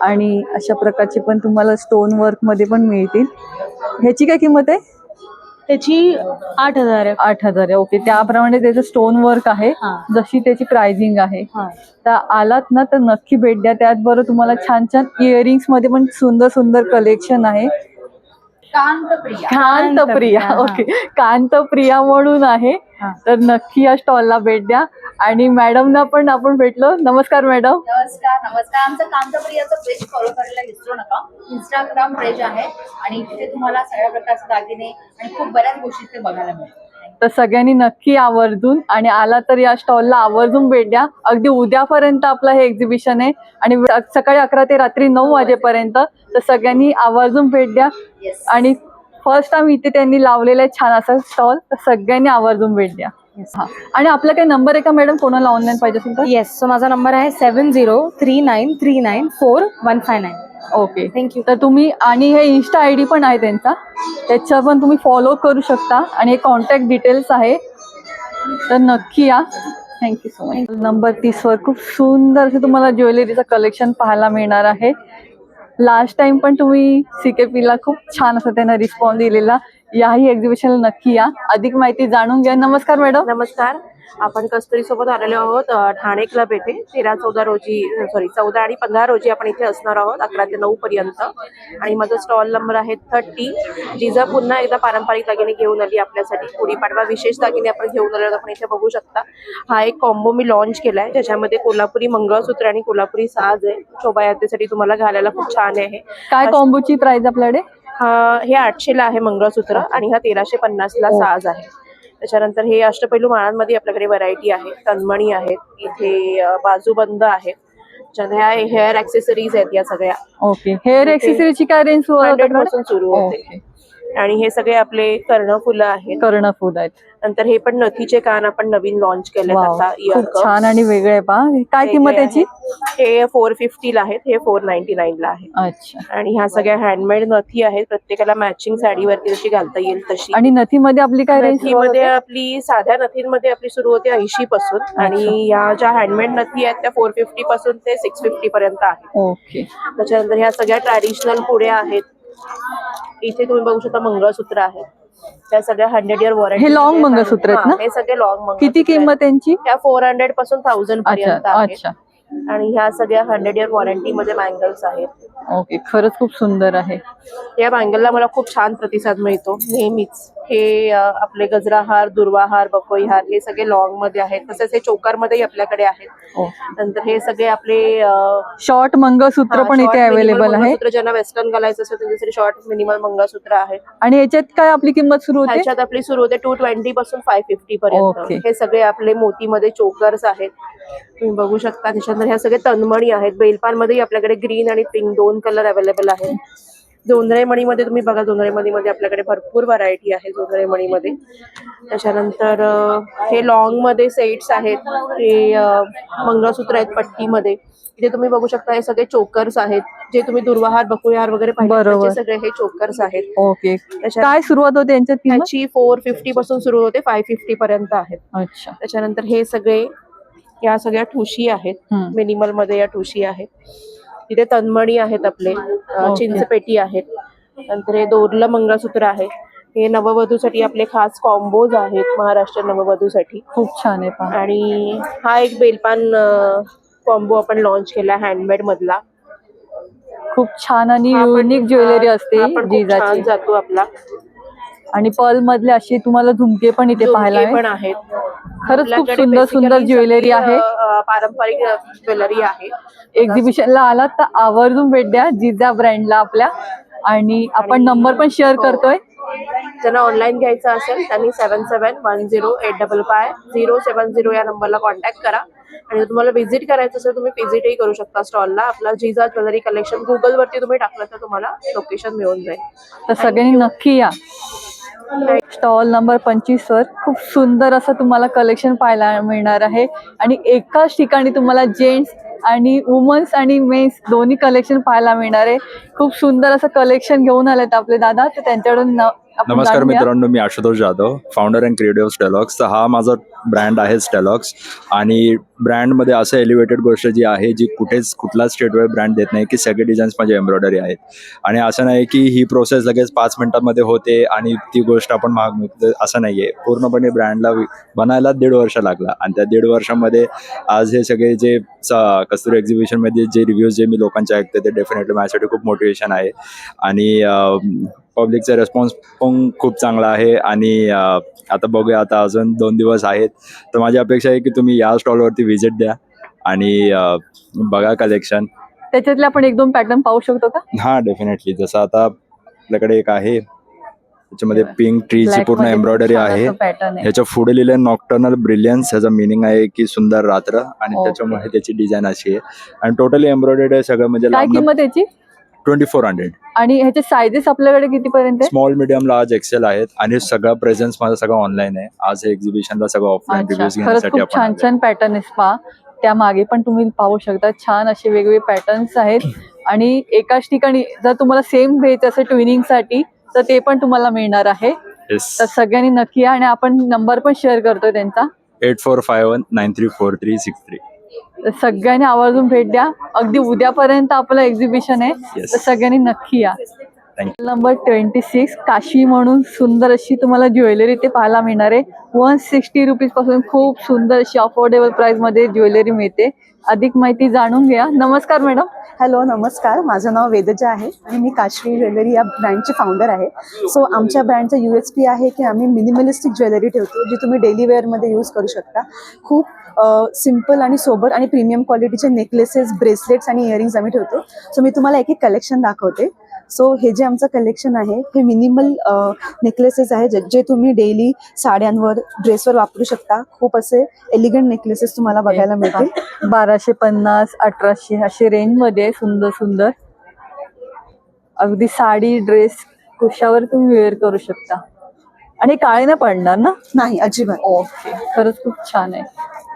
आणि अशा प्रकारची पण तुम्हाला स्टोन वर्क मध्ये पण मिळतील. ह्याची काय किंमत आहे? त्याची 8000 आहे. 8000 आहे. ओके, त्याप्रमाणे त्याचं स्टोन वर्क आहे, हा. जशी त्याची प्राइसिंग आहे. हा. तर आलात ना तर नक्की भेट द्या. त्याचबरोबर तुम्हाला छान छान इयरिंग्स मध्ये पण सुंदर सुंदर कलेक्शन आहे. कांतप्रिया. ओके, कांतप्रिया म्हणून आहे. तर नक्की या स्टॉलला भेट द्या. आणि मॅडमना पण आपण भेटलो. नमस्कार मॅडम. नमस्कार. आमचं कांताप्रियाचं पेज फॉलो करायला विसरू नका. इंस्टाग्राम पेज आहे आणि तिथे तुम्हाला सगळ्या प्रकारचे दागिने आणि खूप बऱ्याच गोष्टी ते बघायला मिळतात. तर सगळ्यांनी नक्की आवर्जून आणि आला तर या स्टॉलला आवर्जून भेट द्या. अगदी उद्यापर्यंत आपलं हे एक्झिबिशन आहे आणि सकाळी 11 ते रात्री 9 वाजेपर्यंत. तर सगळ्यांनी आवर्जून भेट द्या. आणि फर्स्ट टाइम इथे त्यांनी लावलेला आहे छान असा स्टॉल. तर सगळ्यांनी आवर्जून भेट द्या. हा, आणि आपला काही नंबर आहे का मॅडम, कोणाला ऑनलाईन पाहिजे असेल तर? येस, सो माझा नंबर आहे 7039394159. Okay, thank you. तर तुम्ही आणि हे इन्स्टा आय डी पण आहे त्यांचा, त्याच्या पण तुम्ही फॉलो करू शकता आणि हे कॉन्टॅक्ट डिटेल्स आहे. तर नक्की या. Thank you so much. नंबर 30 वर खूप सुंदर असं तुम्हाला ज्वेलरीचं कलेक्शन पाहायला मिळणार आहे. लास्ट टाइम पण तुम्ही CKP ला खूप छान असं त्यांना रिस्पॉन्स दिलेला. याही एक्झिबिशनला नक्की या, अधिक माहिती जाणून घ्या. नमस्कार मॅडम. नमस्कार. आपण कस्तुरी सोबत आलेलो आहोत ठाणे क्लब येथे 14 आणि 15 रोजी आपण इथे असणार आहोत 11 ते 9 पर्यंत. आणि माझा स्टॉल नंबर आहे 30. जिजा पुन्हा एकदा पारंपरिक दागिने घेऊन आली आपल्यासाठी. गुढीपाडवा विशेष दागिने आपण घेऊन आलो. आपण इथे बघू शकता हा एक कॉम्बो मी लॉन्च केलाय, ज्याच्यामध्ये कोल्हापुरी मंगळसूत्र आणि कोल्हापुरी साज आहे. शोभायात्रेसाठी तुम्हाला घालायला खूप छान आहे. काय कॉम्बोची प्राइस आपल्याकडे? हे 800 ला आहे मंगळसूत्र आणि हा 1350 ला साज आहे. त्याच्यानंतर हे अष्टपैलू माळांमध्ये आपल्याकडे व्हरायटी आहे. तन्मणी आहेत, इथे बाजूबंद आहेत, ह्या हेअर ऍक्सेसरीज आहेत या सगळ्या. ओके, हेअर ऍक्सेसरीची काय रेंज 100% सुरू होते. आणि हे सगळे आपले कर्णफुलं आहेत. कर्णफूल आहेत. नंतर हे पण नथीचे कान आपण नवीन लॉन्च केले आता. खूप छान आणि वेगळे पहा. काय किंमत याची? हे 450 ला आहेत, हे 499 ला आहे. अच्छा. आणि ह्या सगळ्या हँडमेड नथी आहेत, प्रत्येकाला मॅचिंग साडीवरती जशी घालता येईल तशी. आणि नथीमध्ये आपली काय रेंज? नथीमध्ये आपली साध्या नथींमध्ये आपली सुरू होते 80 पासून आणि या ज्या हँडमेड नथी आहेत त्या 450 पासून ते 650 पर्यंत आहेत. ओके. त्याच्यानंतर ह्या सगळ्या ट्रॅडिशनल पुढे आहेत. इथे तुम्ही बघू शकता मंगळसूत्र आहेत, त्या सगळ्या 100 इयर वॉरंटी. हे लॉंग मंगळसूत्र आहेत ना? हे सगळे लॉंग मंगळसूत्र. किती किंमत त्यांची? त्या 400 पासून 1000 पर्यंत आहेत. अच्छा. आणि ह्या सगळ्या 100 इयर वॉरंटी मध्ये बँगल्स आहेत. ओके, खरंच खूप सुंदर आहे. या बँगलला मला खूप छान प्रतिसाद मिळतो नेहमीच. हे आपले गजराहार, दुर्वाहार, बकोई हार हे सगळे लॉंग मध्ये आहेत. तसेच हे चोकार मध्ये आपल्याकडे आहेत. नंतर हे सगळे आपले शॉर्ट मंगळसूत्र पण इथे अवेलेबल आहे. ज्यांना वेस्टर्न घालायचं असेल त्यांच्यासाठी शॉर्ट मिनिमल मंगळसूत्र आहे. आणि याच्यात काय आपली किंमत सुरू होते? त्याच्यात आपली सुरू होते 220 पासून 550 पर्यंत. हे सगळे आपले मोतीमध्ये चोकर्स आहेत, तुम्ही बघू शकता. त्याच्यानंतर ह्या सगळे तन्मणी आहेत. बेलपान मध्ये आपल्याकडे ग्रीन आणि पिंक 2 कलर अवेलेबल आहेत. जोंधळे मणीमध्ये तुम्ही बघा, जोंधळे मणीमध्ये आपल्याकडे भरपूर व्हरायटी आहे जोंधळे मणीमध्ये. त्याच्यानंतर हे लॉंग मध्ये सेट्स आहेत. हे मंगळसूत्र आहेत पट्टीमध्ये. इथे तुम्ही बघू शकता हे सगळे चोकर्स आहेत, जे तुम्ही दुर्वाहार, बकुळहार वगैरे पाहिजे सगळे हे चोकर्स आहेत. ओके, काय सुरुवात होते यांच्यात? त्याची 450 पासून सुरू होते, 550 पर्यंत आहेत. अच्छा. त्याच्यानंतर हे सगळे या सगळ्या ठुशी आहेत, मिनिमल मध्ये या ठुशी आहेत. तिथे तन्मणी आहेत आपले, चिंचपेटी आहेत. नंतर हे दोरलं मंगळसूत्र आहे. हे नववधूसाठी आपले खास कॉम्बोज आहेत, महाराष्ट्र नववधूसाठी. खूप छान आहे. आणि हा एक बेलपान कॉम्बो आपण लॉन्च केला हँडमेड मधला. खूप छान आणि युनिक ज्वेलरी असते जिजाची. जातो आपला. आणि पर्ल मधले अशी तुम्हाला झुमके पण इथे पाहायला पण आहेत. खरंच खूप सुंदर सुंदर ज्वेलरी आहे, पारंपरिक ज्वेलरी आहे. एक्झिबिशनला आलात तर आवर्जून भेट द्या जिजा ब्रँडला आपल्या. आणि आपण नंबर पण शेअर करतोय. ज्यांना ऑनलाईन घ्यायचं असेल त्यांनी 7710855070 या नंबरला कॉन्टॅक्ट करा. आणि जर तुम्हाला व्हिजिट करायचं असेल तुम्ही व्हिजिटही करू शकता स्टॉलला. आपला जिजा ज्वेलरी कलेक्शन गुगल वरती तुम्ही टाकलं तर तुम्हाला लोकेशन मिळून जाईल. तर सगळ्यांनी नक्की या. स्टॉल नंबर 25 वर खूप सुंदर असं तुम्हाला कलेक्शन पाहायला मिळणार आहे. आणि एकाच ठिकाणी तुम्हाला जेंट्स आणि वुमन्स आणि मेन्स दोन्ही कलेक्शन पाहायला मिळणार आहे. खूप सुंदर असं कलेक्शन घेऊन आलेत आपले दादा, तर त्यांच्याकडून नमस्कार मित्रांनो, मी Ashutosh Jadhav, founder and creative Stelox. तर हा माझा ब्रँड आहे स्टेलॉक्स. आणि ब्रँडमध्ये असं एलिव्हेटेड गोष्ट जी आहे जी कुठलाच स्टेटवेअर ब्रँड देत नाही, की सगळे डिझाईन्स माझे एम्ब्रॉयडरी आहेत. आणि असं नाही की ही प्रोसेस लगेच 5 मिनिटांमध्ये होते आणि ती गोष्ट आपण महाग मिळते, असं नाही आहे. पूर्णपणे ब्रँडला बनायला 1.5 वर्ष लागला. आणि त्या 1.5 वर्षामध्ये आज हे सगळे जे कस्तुरी एक्झिबिशनमध्ये जे रिव्ह्यूज जे मी लोकांचे ऐकते ते डेफिनेटली माझ्यासाठी खूप मोटिवेशन आहे. आणि पब्लिकचा रेस्पॉन्स पण खूप चांगला आहे आणि आता बघूया, आता अजून 2 दिवस आहेत. तर माझी अपेक्षा आहे की तुम्ही या स्टॉलवरती व्हिजिट द्या आणि बघा कलेक्शन. त्याच्यातले आपण 1-2 पॅटर्न पाहू शकतो का? हां, डेफिनेटली. जसं आता आपल्याकडे एक आहे, त्याच्यामध्ये पिंक ट्रीची पूर्ण एम्ब्रॉयडरी आहे. पॅटर्न आहे. ह्याच्या पुढे लिहिलं नॉक्टर्नल ब्रिलियन्स. ह्याचा मिनिंग आहे की सुंदर रात्र आणि Okay. त्याच्यामुळे त्याची डिझाईन अशी आहे आणि टोटली एम्ब्रॉयडर्ड आहे सगळं, म्हणजे काय किंमत याची? 2400. आणि ह्याचे सायझेस आपल्याकडे किती पर्यंत आहे? स्मॉल, मीडियम, लार्ज, एक्सेल आहेत आणि सगळं प्रेझेन्स माझं सगळं ऑनलाईन आहे. आज हे एक्झिबिशनला सगळं ऑफलाईन अच्छा, रिव्ह्यूज खरंच घेण्यासाठी खूप आपण छान आलोय. छान पॅटर्न आहे पहा. त्या मागे पण तुम्ही पाहू शकता छान असे वेगवेगळे पॅटर्न्स आहेत आणि एकाच ठिकाणी जर तुम्हाला सेम घ्यायचं असेल ट्विनिंग साठी तर ते पण तुम्हाला मिळणार आहे. Yes. तर सगळ्यांनी नक्की या आणि आपण नंबर पण शेअर करतोय त्यांचा. 8451934363. तर सगळ्यांनी आवर्जून भेट द्या. अगदी उद्यापर्यंत आपलं एक्झिबिशन आहे. Yes. तर सगळ्यांनी नक्की या. Thank नंबर 26 काशी म्हणून सुंदर अशी तुम्हाला ज्वेलरी ते पाहायला मिळणार आहे. 160 रुपीज पासून खूप सुंदर अशी अफोर्डेबल प्राइस मध्ये ज्वेलरी मिळते. अधिक माहिती जाणून घ्या. नमस्कार मॅडम. हॅलो, नमस्कार. माझं नाव वेदजा आहे आणि मी काश्मीर ज्वेलरी या ब्रँडची फाउंडर आहे. सो आमच्या ब्रँडचं USP आहे की आम्ही मिनिमलिस्टिक ज्वेलरी ठेवतो, जी तुम्ही डेली वेअरमध्ये यूज करू शकता. खूप सिम्पल आणि सोबर आणि प्रीमियम क्वालिटीचे नेकलेसेस, ब्रेसलेट्स आणि इयरिंग्स आम्ही ठेवतो. सो मी तुम्हाला एक एक कलेक्शन दाखवते. सो हे जे आमचं कलेक्शन आहे हे मिनिमल नेकलेसेस आहे, जे तुम्ही डेली साड्यांवर, ड्रेसवर वापरू शकता. खूप असे एलिगंट नेकलेसेस तुम्हाला बघायला मिळतील. 1250, 1800 असे रेंज मध्ये सुंदर सुंदर अगदी साडी, ड्रेस कशावर तुम्ही वेअर करू शकता आणि काळे नाही पडणार ना? नाही, अजिबात. ओके, खरंच खूप छान आहे.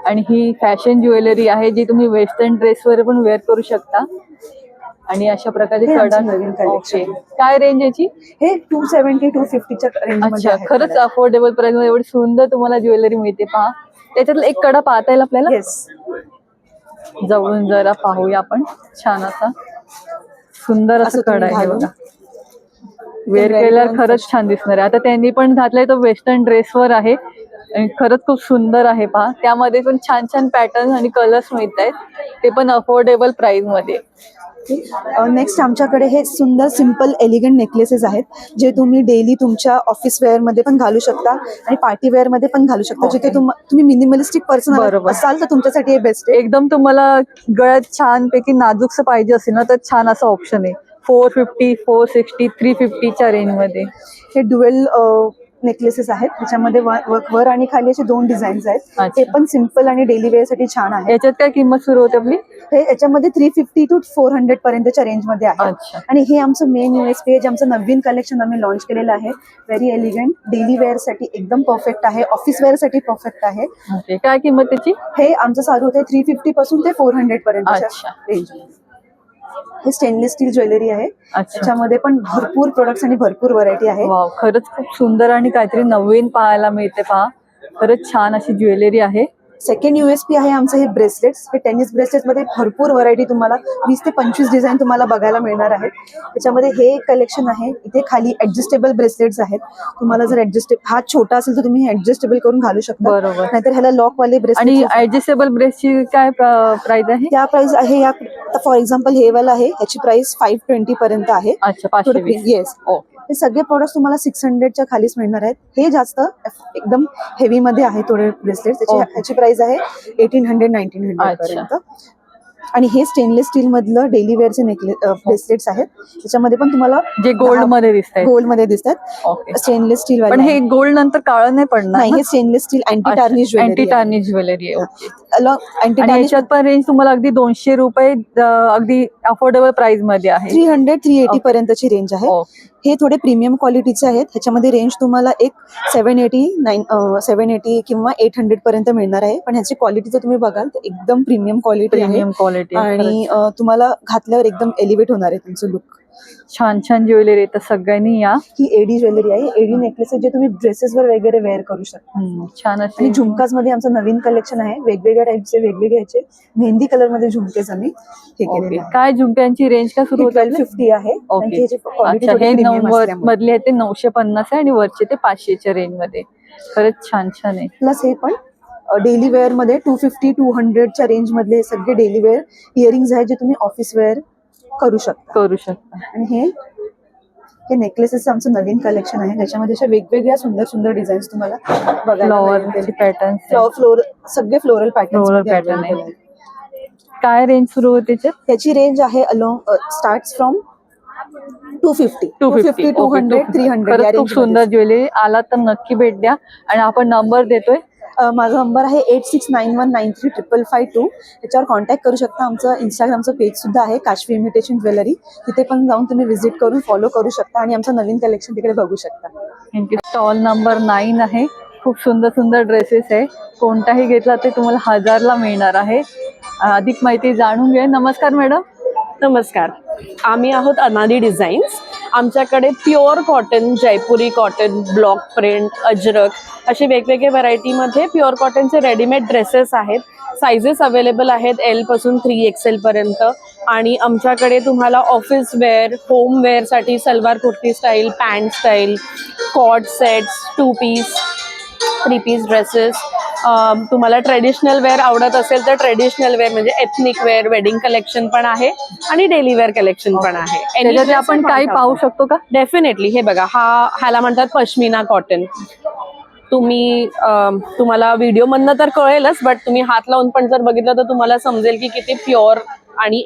आणि ही फॅशन ज्वेलरी आहे जी तुम्ही वेस्टर्न ड्रेसवर पण वेअर करू शकता आणि अशा प्रकारे हे कडा. आमचं नवीन collection. ओके. काय रेंज याची? हे 270-250च्या रेंजमध्ये अच्छा, खरंच अफोर्डेबल प्राइस मध्ये एवढी सुंदर तुम्हाला ज्वेलरी मिळते पहा. त्याच्यातला एक कडा पाहता येईल आपल्याला. येस. जवळून जरा पाहूया आपण. छान असा सुंदर असं असं तुम्ही कडा आहे घालून. बघा. वेअर केल्यावर खरंच छान दिसणार आहे. आता त्यांनी पण घातलंय तो वेस्टर्न ड्रेसवर आहे आणि खरंच खूप सुंदर आहे पहा. त्यामध्ये पण छान छान पॅटर्न आणि कलर्स मिळत आहेत, ते पण अफोर्डेबल प्राइस मध्ये. नेक्स्ट आमच्याकडे हे सुंदर सिम्पल एलिगंट नेकलेसेस आहेत, जे तुम्ही डेली तुमच्या ऑफिस वेअरमध्ये पण घालू शकता आणि पार्टी वेअरमध्ये पण घालू शकता. जिथे तुम्ही मिनिमलिस्टिक पर्सन बरोबर. असाल तर तुमच्यासाठी हे बेस्ट आहे. एकदम तुम्हाला गळ्यात छान पैकी नाजूकसं पाहिजे असेल ना तर छान असा ऑप्शन आहे. 450, 460, 350च्या रेंज मध्ये हे ड्युएल नेकलेसेस आहेत. त्याच्यामध्ये वर आणि खाली असे 2 डिझाईन्स आहेत. अच्छा. ते पण सिम्पल आणि डेली वेअर साठी छान आहे. याच्यात काय किंमत सुरू होते आपली? हे याच्यामध्ये 350 to 400 पर्यंतच्या रेंजमध्ये आहे. अच्छा. आणि हे आमचं मेन USP आहे, जे आमचं नवीन कलेक्शन आम्ही लॉन्च केलेलं आहे. व्हेरी एलिगंट, डेली वेअर साठी एकदम परफेक्ट आहे, ऑफिस वेअर साठी परफेक्ट आहे. ओके. काय किंमत त्याची? हे आमचं चालू होते 350 पासून ते 400 पर्यंतच्या अच्छा. रेंज. हे स्टेनलेस स्टील ज्वेलरी आहे. अच्छा. त्याच्यामध्ये पण भरपूर प्रोडक्ट्स आणि भरपूर व्हरायटी आहे. वाव, खरंच खूप सुंदर आणि काहीतरी नवीन पाहायला मिळते पहा. खरंच छान अशी ज्वेलरी आहे. सेकंड USP आहे आमचं हे ब्रेसलेट्स. हे टेनिस ब्रेसलेट्स मध्ये भरपूर व्हरायटी तुम्हाला 20 ते 25 डिझाईन तुम्हाला बघायला मिळणार आहेत. त्याच्यामध्ये हे कलेक्शन आहे. इथे खाली ऍडजस्टेबल ब्रेसलेट्स आहेत. तुम्हाला जर हात छोटा असेल तर तुम्ही ऍडजस्टेबल करून घालू शकता. बरोबर. नाहीतर ह्याला लॉक वाले आणि ब्रेसलेट. ऍडजस्टेबल ब्रेसची काय प्राइस आहे? त्या प्राइस आहे, या फॉर एक्झाम्पल हे वाला आहे, याची प्राइस 520 पर्यंत आहे. अच्छा, 520. येस. हे सगळे प्रोडक्ट्स तुम्हाला 600च्या खालीच मिळणार आहेत. हे जास्त एकदम हेवी मध्ये आहे थोडे ब्रेसलेट्स. ह्याची प्राइस आहे 1800-1900 पर्यंत. आणि हे स्टेनलेस स्टील मधलं डेली वेअरचे ब्रेसलेट्स आहेत. त्याच्यामध्ये पण तुम्हाला जे गोल्ड मध्ये दिसत आहे. गोल्ड मध्ये दिसतात. ओके. स्टेनलेस स्टील पण हे गोल्ड नंतर काळं नाही पडणार नाही, हे stainless steel anti tarnish anti tarnish jewellery आहे. ओके. अँटी आणि टार्निश याच्यात पण रेंज तुम्हाला अगदी 200 रुपये अगदी अफोर्डेबल प्राइस मध्ये आहे. 300-380 पर्यंतची रेंज आहे. हे थोडे प्रीमियम क्वालिटीचे आहेत. ह्याच्यामध्ये रेंज तुम्हाला एक 780 किंवा 800 पर्यंत मिळणार आहे. पण ह्याची क्वालिटी जर तुम्ही बघाल तर एकदम प्रीमियम क्वालिटी आहे प्रीमियम क्वालिटी आणि तुम्हाला घातल्यावर एकदम एलिव्हेट होणार आहे तुमचं लुक. छान छान ज्वेलरी आहे. तर सगळ्यांनी या. ही एडी ज्वेलरी आहे. एडी नेकलेसेस जे तुम्ही ड्रेसेसवर वगैरे वेअर करू शकता. छान आणि अशी झुमकाज मध्ये आमचं नवीन कलेक्शन आहे. वेगवेगळ्या टाईपचे, वेगवेगळे ह्याचे मेहंदी कलर मध्ये झुमकेस आम्ही हे ओके. केलेले आहे. काय झुमक्यांची रेंज काय सुरू होते? 1250 आहे. ओके. आणि ह्याची quality अच्छा, थोडी हे premium असल्यामुळे. मधले आहे ते 950 आहे आणि वरचे ते 500च्या रेंज मध्ये. खरंच छान छान आहे. प्लस हे पण डेली वेअर मध्ये 250-200च्या रेंज मधले हे सगळे डेली वेअर इयरिंग्स आहेत, जे तुम्ही ऑफिस वेअर करू शकता. करू शकता. आणि हे हे नेकलेसेस आमचं नवीन कलेक्शन आहे, ज्याच्यामध्ये अशा वेगवेगळ्या सुंदर सुंदर डिझाईन्स तुम्हाला बघायला फ्लॉवरचे मिळतील. पॅटर्न फ्लोर सगळे फ्लोरल Floral pattern आहे. पॅटर्न. काय रेंज सुरू होते त्याच्यात? त्याची रेंज आहे अलोंग स्टार्ट फ्रॉम 250 200 300 खरंच खूप सुंदर ज्वेलरी. आला तर नक्की भेट द्या. आणि आपण नंबर देतोय, माझा नंबर आहे 8691935552. त्याच्यावर कॉन्टॅक्ट करू शकता. आमचं इंस्टाग्रामचं पेज सुद्धा आहे, काशवी इमिटेशन ज्वेलरी. तिथे पण जाऊन तुम्ही व्हिजिट करून फॉलो करू शकता आणि आमचं नवीन कलेक्शन तिकडे बघू शकता. थँक्यू. स्टॉल नंबर 9 आहे. खूप सुंदर सुंदर ड्रेसेस आहे. कोणताही घेतला ते तुम्हाला 1000ला मिळणार आहे. अधिक माहिती जाणून घ्या. नमस्कार मॅडम. नमस्कार, आम्ही आहोत अनादी डिझाईन्स. आमच्याकडे pure cotton, Jaipuri cotton, block print, Ajrak असे वेगवेगळे व्हरायटीमध्ये प्युअर कॉटनचे रेडीमेड ड्रेसेस आहेत. सायझेस अवेलेबल आहेत L पासून 3XL पर्यंत. आणि आमच्याकडे तुम्हाला ऑफिस वेअर, होम वेअरसाठी salwar kurti style, pant style, coord sets, 2 piece, 3 piece dresses, तुम्हाला ट्रेडिशनल वेअर आवडत असेल तर ट्रेडिशनल वेअर म्हणजे एथनिक वेअर, वेडिंग कलेक्शन पण आहे आणि डेली वेअर कलेक्शन पण आहे. त्याच्यात आपण काही पाहू शकतो का? डेफिनेटली. हे बघा, ह्याला म्हणतात पश्मिना कॉटन. तुम्हाला व्हिडिओ मधनं तर कळेलच, बट तुम्ही हात लावून पण जर बघितलं तर तुम्हाला समजेल की किती प्युअर आणि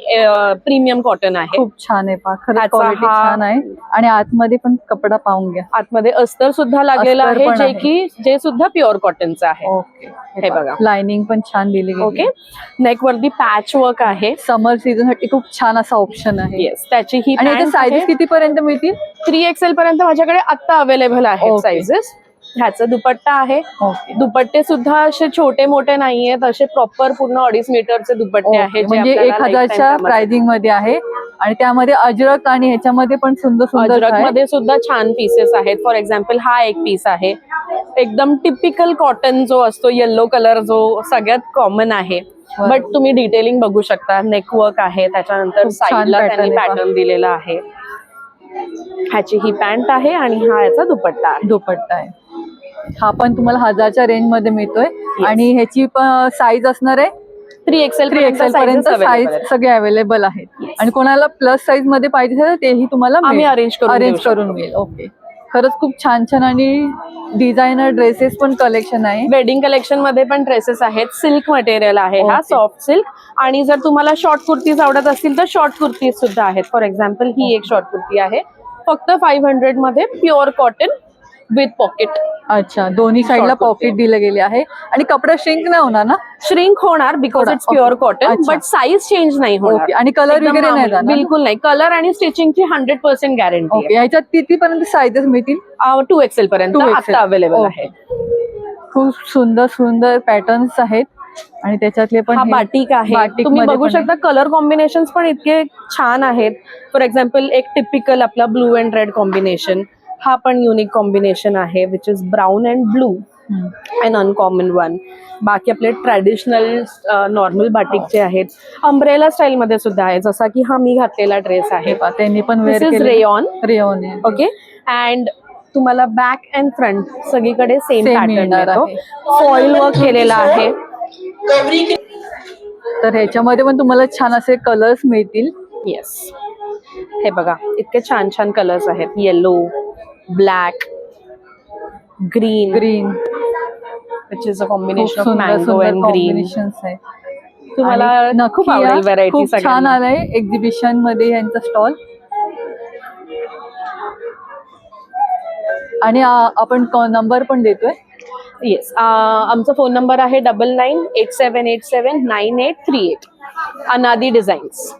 प्रीमियम कॉटन आहे. खूप छान आहे पहा, खरंच ह्याचा क्वालिटी छान आहे. आणि आतमध्ये पण कपडा पाहून घ्या. आतमध्ये अस्तर सुद्धा लागलेलं अस्तर आहे, पण जे सुद्धा प्युअर कॉटनचं आहे. ओके, हे बघा, लाइनिंग पण छान दिली गेली. ओके. नेक वरती पॅच वर्क आहे. समर सीझन साठी खूप छान असा ऑप्शन आहे. येस, त्याची ही आणि याचे साईजेस किती पर्यंत मिळतील? 3XL पर्यंत माझ्याकडे आता अवेलेबल आहेत Okay. साइजेस. ह्याचं दुपट्टा आहे. ओके. दुपट्टे सुद्धा असे छोटे मोठे नाहीयेत, असे प्रॉपर पूर्ण 2.5 मीटरचे दुपट्टे आहेत. म्हणजे 1000च्या प्राइसिंग मध्ये आहे. आणि त्यामध्ये अजरक आणि ह्याच्यामध्ये पण सुंदर सुंदर अजरक मध्ये सुद्धा छान पीसेस आहेत. फॉर एक्झाम्पल हा एक पीस आहे, एकदम टिपिकल कॉटन जो असतो, येल्लो कलर जो सगळ्यात कॉमन आहे. बट तुम्ही डिटेलिंग बघू शकता. नेकवर्क आहे, त्याच्यानंतर खूप छान साईडला pattern त्यांनी आहे. पॅटर्न दिलेला आहे. ह्याची ही पॅन्ट आहे आणि हा याचा दुपट्टा आहे. दुपट्टा आहे. हा पण तुम्हाला 1000च्या रेंज मध्ये मिळतोय. आणि ह्याची पण साईज असणार आहे 3XL 3XL पर्यंत साईज सगळे अवेलेबल आहेत. आणि कोणाला प्लस साईज मध्ये पाहिजे असेल तर तेही तुम्हाला आम्ही अरेंज करून मिळेल. ओके. खरंच खूप छान छान आणि डिझायनर ड्रेसेस पण कलेक्शन आहे. वेडिंग कलेक्शन मध्ये पण ड्रेसेस आहेत. सिल्क मटेरियल आहे हा, सॉफ्ट सिल्क. आणि जर तुम्हाला शॉर्ट कुर्तीज आवडत असतील तर शॉर्ट कुर्तीज सुद्धा आहेत. फॉर एक्झाम्पल ही एक शॉर्ट कुर्ती आहे, फक्त 500 मध्ये, प्युअर कॉटन विथ पॉकेट. अच्छा, दोन्ही साईडला पॉकेट दिले गेले आहे. आणि कपडा श्रिंक नाही होणार ना? श्रिंक होणार because it's pure cotton, but size change नाही होणार. ओके. आणि कलर एकदम वगैरे नाही मामूली. जाणार? बिलकुल नाही. कलर आणि स्टिचिंगची 100% गॅरंटी. ओके. ह्याच्यात कितीपर्यंत साईजेस मिळतील? 2XL पर्यंत 2XL. आता अवेलेबल आहे. खूप सुंदर सुंदर पॅटर्न्स आहेत. आणि त्याच्यातले पण हा बाटिक आहे. बाटिक तुम्ही मध्ये बघू पण शकता कलर कॉम्बिनेशन पण इतके छान आहेत. फॉर एक्झाम्पल एक टिपिकल आपला ब्लू अँड रेड कॉम्बिनेशन, हा पण युनिक कॉम्बिनेशन आहे, which is brown and blue and uncommon one. बाकी आपले ट्रॅडिशनल नॉर्मल बाटिकचे आहेत. अम्ब्रेला स्टाईल मध्ये सुद्धा आहे, जसा की हा मी घातलेला ड्रेस आहे. त्यांनी पण दिस इज रेयॉन. रेयॉन आहे. ओके. अँड तुम्हाला बॅक अँड फ्रंट सगळीकडे सेम पॅटर्न मिळणार येतो. आहे. फॉईल वर्क केलेला आहे. तर ह्याच्यामध्ये पण तुम्हाला छान असे कलर्स मिळतील. येस, हे बघा, इतके छान छान कलर्स आहेत. Yellow, black, green, which is a combination of mango and green. तुम्हाला खूप आवडेल व्हरायटी. खूप छान आलाय एक्झिबिशन मध्ये यांचा स्टॉल. आणि आपण नंबर पण देतोय. येस, आमचा फोन नंबर आहे 9987879838. अनादी डिझाईन्स.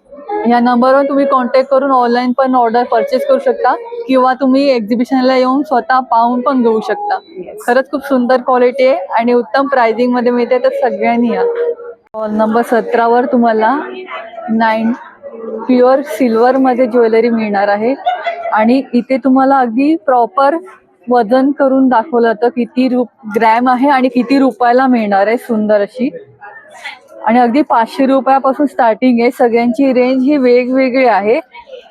या नंबरवर तुम्ही कॉन्टॅक्ट करून ऑनलाईन पण ऑर्डर परचेस करू शकता, किंवा तुम्ही एक्झिबिशनला येऊन स्वतः पाहून पण घेऊ शकता. खरंच खूप सुंदर क्वालिटी आहे आणि उत्तम प्राइसिंग मध्ये मिळते, तर सगळ्यांनी या. नंबर 17वर तुम्हाला प्युअर सिल्वर मध्ये ज्वेलरी मिळणार आहे. आणि इथे तुम्हाला अगदी प्रॉपर वजन करून दाखवलं जातं किती ग्रॅम आहे आणि किती रुपयाला मिळणार आहे. सुंदर अशी. आणि अगदी 500 रुपयापासून स्टार्टिंग आहे. सगळ्यांची रेंज ही वेगवेगळी आहे.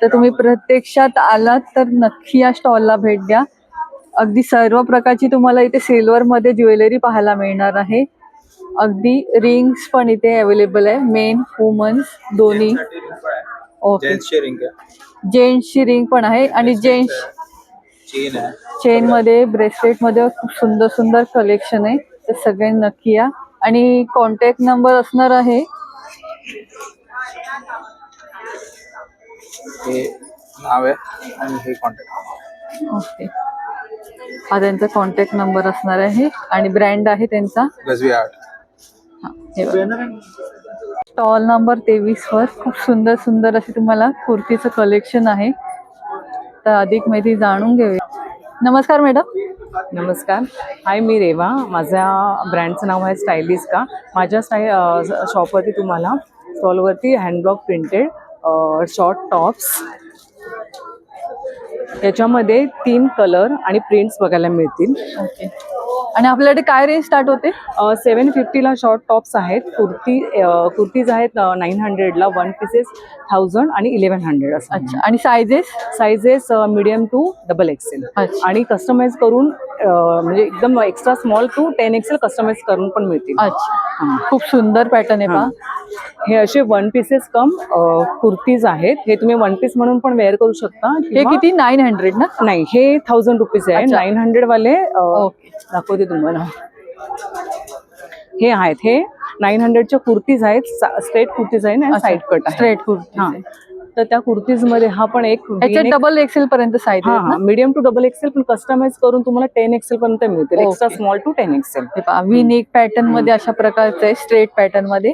तर तुम्ही प्रत्यक्षात आलात तर नक्की या स्टॉलला भेट द्या. अगदी सर्व प्रकारची तुम्हाला इथे सिल्वर मध्ये ज्वेलरी पाहायला मिळणार आहे. अगदी रिंग्स पण इथे अवेलेबल आहे, मेन वुमन्स दोन्ही. ओके. जेंट्सची रिंग पण आहे. आणि जेंट्स चेन मध्ये, ब्रेसलेट मध्ये खूप सुंदर सुंदर कलेक्शन आहे, तर सगळ्यांनी नक्की या. आणि कॉन्टॅक्ट नंबर असणार आहे हे नाव आहे आणि हे कॉन्टॅक्ट. ओके, हा त्यांचा कॉन्टॅक्ट नंबर असणार आहे आणि ब्रँड आहे त्यांचा गजवी आर्ट. स्टॉल नंबर 23 वर खूप सुंदर सुंदर असे तुम्हाला कुर्तीचं कलेक्शन आहे, तर अधिक माहिती जाणून घेऊया. नमस्कार मॅडम. नमस्कार. हाय, मी रेवा. माझ्या ब्रँडचं नाव आहे स्टायलिस्का. माझ्या शॉपवरती तुम्हाला स्टॉलवरती हँडब्लॉक प्रिंटेड शॉर्ट टॉप्स, याच्यामध्ये 3 कलर आणि प्रिंट्स बघायला मिळतील. ओके, आणि आपल्याकडे काय रेंज स्टार्ट होते? 750ला शॉर्ट टॉप्स आहेत. कुर्तीज आहेत 900ला, 1 पीसेस 1000 आणि 1100 असं. अच्छा, आणि सायझेस मीडियम टू XXL आणि कस्टमाइज करून म्हणजे एकदम extra small to 10XL customise करून पण मिळतील. अच्छा, खूप सुंदर पॅटर्न आहे पहा. हे असे 1 पीसेस कम कुर्तीज आहेत. हे तुम्ही 1 पीस म्हणून पण वेअर करू शकता. हे किती? 900 ना? नाही, हे 1000 रुपीज आहे. 900 वाले दाखवते तुम्हाला. हे आहेत, हे 900च्या कुर्तीज आहेत. स्ट्रेट कुर्तीज आहे ना, साईड कट आहे. स्ट्रेट कुर्ती. तर त्या कुर्तीज मध्ये हा पण एक XXL पर्यंत साईज आहे. मीडियम टू XXL पण कस्टमाइज करून तुम्हाला 10XL पर्यंत मिळतील. Extra small to 10XL. हे पहा, वी नेक पॅटर्न मध्ये अशा प्रकारचं आहे, स्ट्रेट पॅटर्न मध्ये.